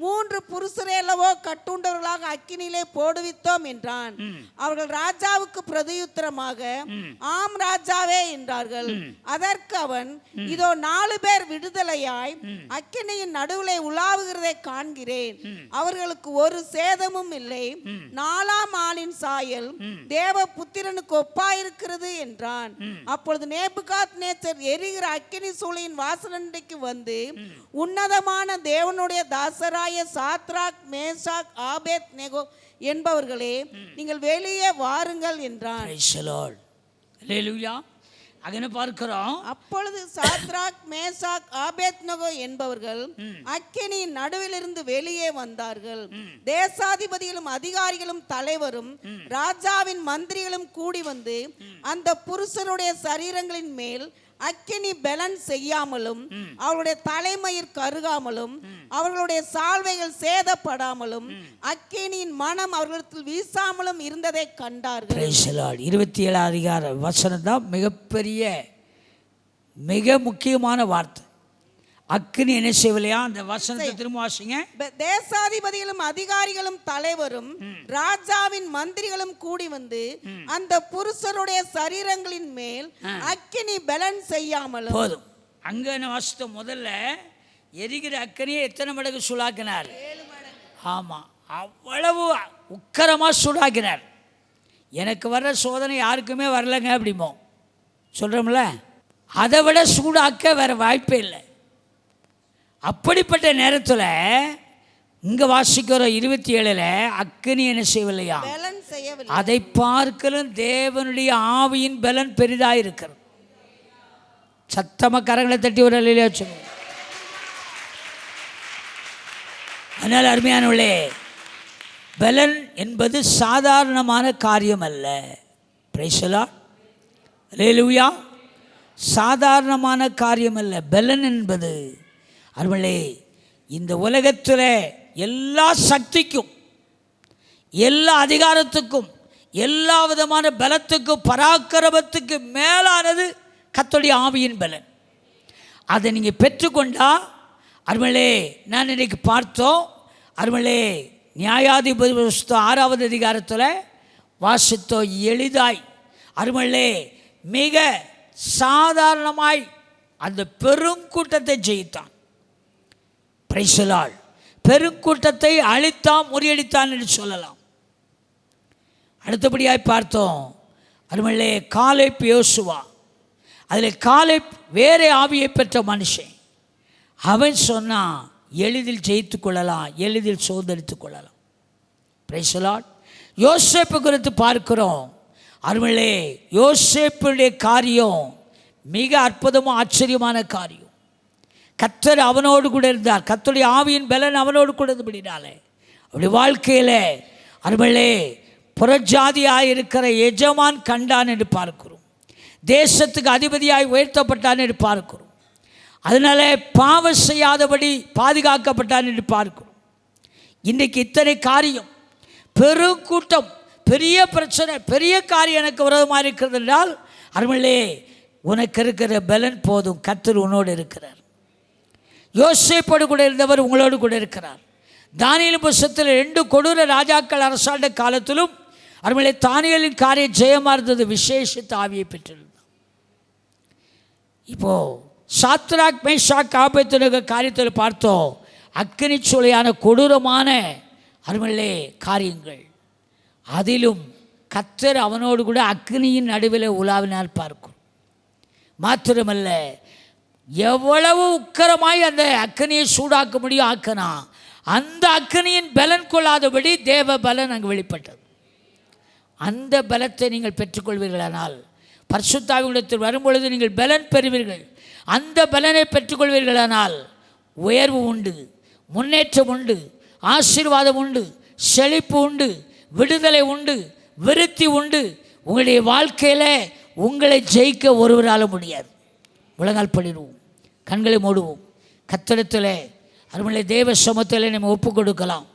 S4: 3 புருஷரை அல்லவோ கட்டுண்டவர்களாக அக்கினியிலே போடுவித்தோம் என்றான். அவர்கள் ராஜாவுக்கு பிரதியுத்தரமாக ஆம் ராஜாவே என்றார்கள். அதற்கு அவன், இதோ 4 பேர் விடுதலையாய் அக்கினியின் நடுவிலே உலாவுகிறதை காண்கிறேன். அவர்களுக்கு ஒரு சேதமும் இல்லை. 4ஆம் ஆளின் சாயல் தேவ புத்திரனுக்கு ஒப்பாயிருக்கிறது என்றான். அப்பொழுது நேபுகாத் நேச்சர் எரிகிற அக்கினி சூளையின் வாசலண்டைக்கு வந்து, உன்னதமான தேவனுடைய தாசராய சாத்ராக் மேசாக் ஆபேத் நேகோ என்பவர்களே, நீங்கள் வெளியே வாருங்கள் என்றான்.
S1: அங்கே பார்க்கிறோம்.
S4: அப்பொழுது சாத்ராக் மேசாக் ஆபேத்நேகோ என்பவர்கள் அக்கினியின் நடுவிலிருந்து வெளியே வந்தார்கள். தேசாதிபதிகளும் அதிகாரிகளும் தலைவரும் ராஜாவின் மந்திரிகளும் கூடி வந்து அந்த புருஷனுடைய சரீரங்களின் மேல் அக்கினி பெலன் செய்யாமலும் அவருடைய தலைமயிர் கருகாமலும் அவர்களுடைய சால்வைகள் சேதப்படாமலும் அக்கினியின் மனம் அவர்களிடத்தில் வீசாமலும் இருந்ததை கண்டார்கள்.
S1: 27 அதிகார வசனம் தான் மிகப்பெரிய மிக முக்கியமான வார்த்தை. அக்கினி என்ன செய்யலையா? அந்த வசனத்தை திரும்ப வாசிங்க.
S4: தேசாதிபதிகளும் அதிகாரிகளும் தலைவரும் ராஜாவின் மந்திரிகளும் கூடி வந்து அந்த புருஷருடைய சரீரங்களின் மேல் அக்கினி பெலன் செய்யாமலும்.
S1: போதும். அங்க என்ன வாசித்த? முதல்ல எரிகிற அக்கினியை எத்தனை மடங்கு சூடாக்கினார்?
S4: 7 மடங்கு.
S1: ஆமா, அவ்வளவு உக்கரமா சூடாக்கினார். எனக்கு வர்ற சோதனை யாருக்குமே வரலங்க அப்படிமோ சொல்றோம்ல, அதை விட சூடாக்க வேற வாய்ப்பே இல்லை. அப்படிப்பட்ட நேரத்தில் இங்கே வாசிக்கிற 27 அக்கினி என்ன செய்யவில்லையா? அதை பார்க்கலும் தேவனுடைய ஆவியின் பலன் பெரிதாக இருக்கிறது. சத்தமாக கரங்களை தட்டி ஒரு அலையிலே சொல்லுங்க. அதனால் அருமையானவர்களே, பலன் என்பது சாதாரணமான காரியம் அல்ல. Praise the lord. அல்லேலூயா. சாதாரணமான காரியம் அல்ல பலன் என்பது. அருமையானவர்களே, இந்த உலகத்தில் எல்லா சக்திக்கும், எல்லா அதிகாரத்துக்கும், எல்லா விதமான பலத்துக்கும், பராக்கிரமத்துக்கு மேலானது கர்த்தருடைய ஆவியின் பலன். அதை நீங்கள் பெற்றுக்கொண்டா, அருமையானவர்களே, நான் இன்றைக்கு பார்த்தோம். அருமையானவர்களே, நியாயாதிபதி 6வது அதிகாரத்தில் வாசித்தோம். எளிதாய் அருமையானவர்களே மிக சாதாரணமாய் அந்த பெருங்கூட்டத்தை ஜெயித்தான். Price the Lord. பெருங்கூட்டத்தை அழித்தான், முறியடித்தான் என்று சொல்லலாம். அடுத்தபடியாய் பார்த்தோம். அருமையானவர்களே, காலேப் யோசுவா. அதில் காலேப் வேறே ஆவியை பெற்ற மனுஷன். அவன் சொன்னான், எளிதில் ஜெயித்து கொள்ளலாம், எளிதில் சோதரித்து கொள்ளலாம். Price the Lord. யோசேப்பு குறித்து பார்க்கிறோம். அருமையானவர்களே, யோசேப்புடைய காரியம் மிக அற்புதமாக ஆச்சரியமான காரியம். கர்த்தர் அவனோடு கூட இருந்தார். கர்த்தருடைய ஆவியின் பலன் அவனோடு கூட இருந்தபடினாலே அப்படி வாழ்க்கையில் அருமையானவர்களே புறஜாதியாய் இருக்கிற எஜமான் கண்டான் என்று பார்க்கிறோம். தேசத்துக்கு அதிபதியாய் உயர்த்தப்பட்டான் என்று பார்க்கிறோம். அதனால பாவம் செய்யாதபடி பாதுகாக்கப்பட்டான் என்று பார்க்கிறோம். இன்றைக்கு இத்தனை காரியம், பெருங்கூட்டம், பெரிய பிரச்சனை, பெரிய காரியம் எனக்கு விரோதமாக இருக்கிறது என்றால், அருமையானவர்களே உனக்கு இருக்கிற பலன் போதும். கர்த்தர் உன்னோடு இருக்கிறார். யோசேப்போடு கூட இருந்தவர் உங்களோடு கூட இருக்கிறார். தானியேல் புஸ்தகத்தில் 2 கொடூர ராஜாக்கள் அரசாண்ட காலத்திலும் அருமையிலே தானியேலின் காரியம் ஜெயமாக இருந்தது, விசேஷித்த ஆவியை பெற்றிருந்தான். இப்போது சாத்ராக் மேஷாக் ஆபேத்நேகோ காரியத்தில் பார்த்தோம், அக்கினி சூளையான கொடூரமான அருமையிலே காரியங்கள். அதிலும் கர்த்தர் அவனோடு கூட அக்கினியின் நடுவில் உலாவினால் பார்க்கும். மாத்திரமல்ல, எவ்வளவு உக்கரமாய் அந்த அக்கினியை சூடாக்க முடியும் ஆக்கினா, அந்த அக்கினியின் பலன் கொள்ளாதபடி தேவ பலன் அங்கு வெளிப்பட்டது. அந்த பலத்தை நீங்கள் பெற்றுக்கொள்வீர்களானால், பரிசுத்த ஆவியிடத்தில் வரும்பொழுது நீங்கள் பலன் பெறுவீர்கள். அந்த பலனை பெற்றுக்கொள்வீர்களானால் உயர்வு உண்டு, முன்னேற்றம் உண்டு, ஆசீர்வாதம் உண்டு, செழிப்பு உண்டு, விடுதலை உண்டு, விருத்தி உண்டு. உங்களுடைய வாழ்க்கையில் உங்களை ஜெயிக்க ஒருவரால் முடியாது. முழங்கால் படிடுவோம், கண்களை மூடுவோம், கர்த்தரிடத்தில் அருமையிலே தேவ சமூகத்தில் நம்ம ஒப்பு கொடுக்கலாம்.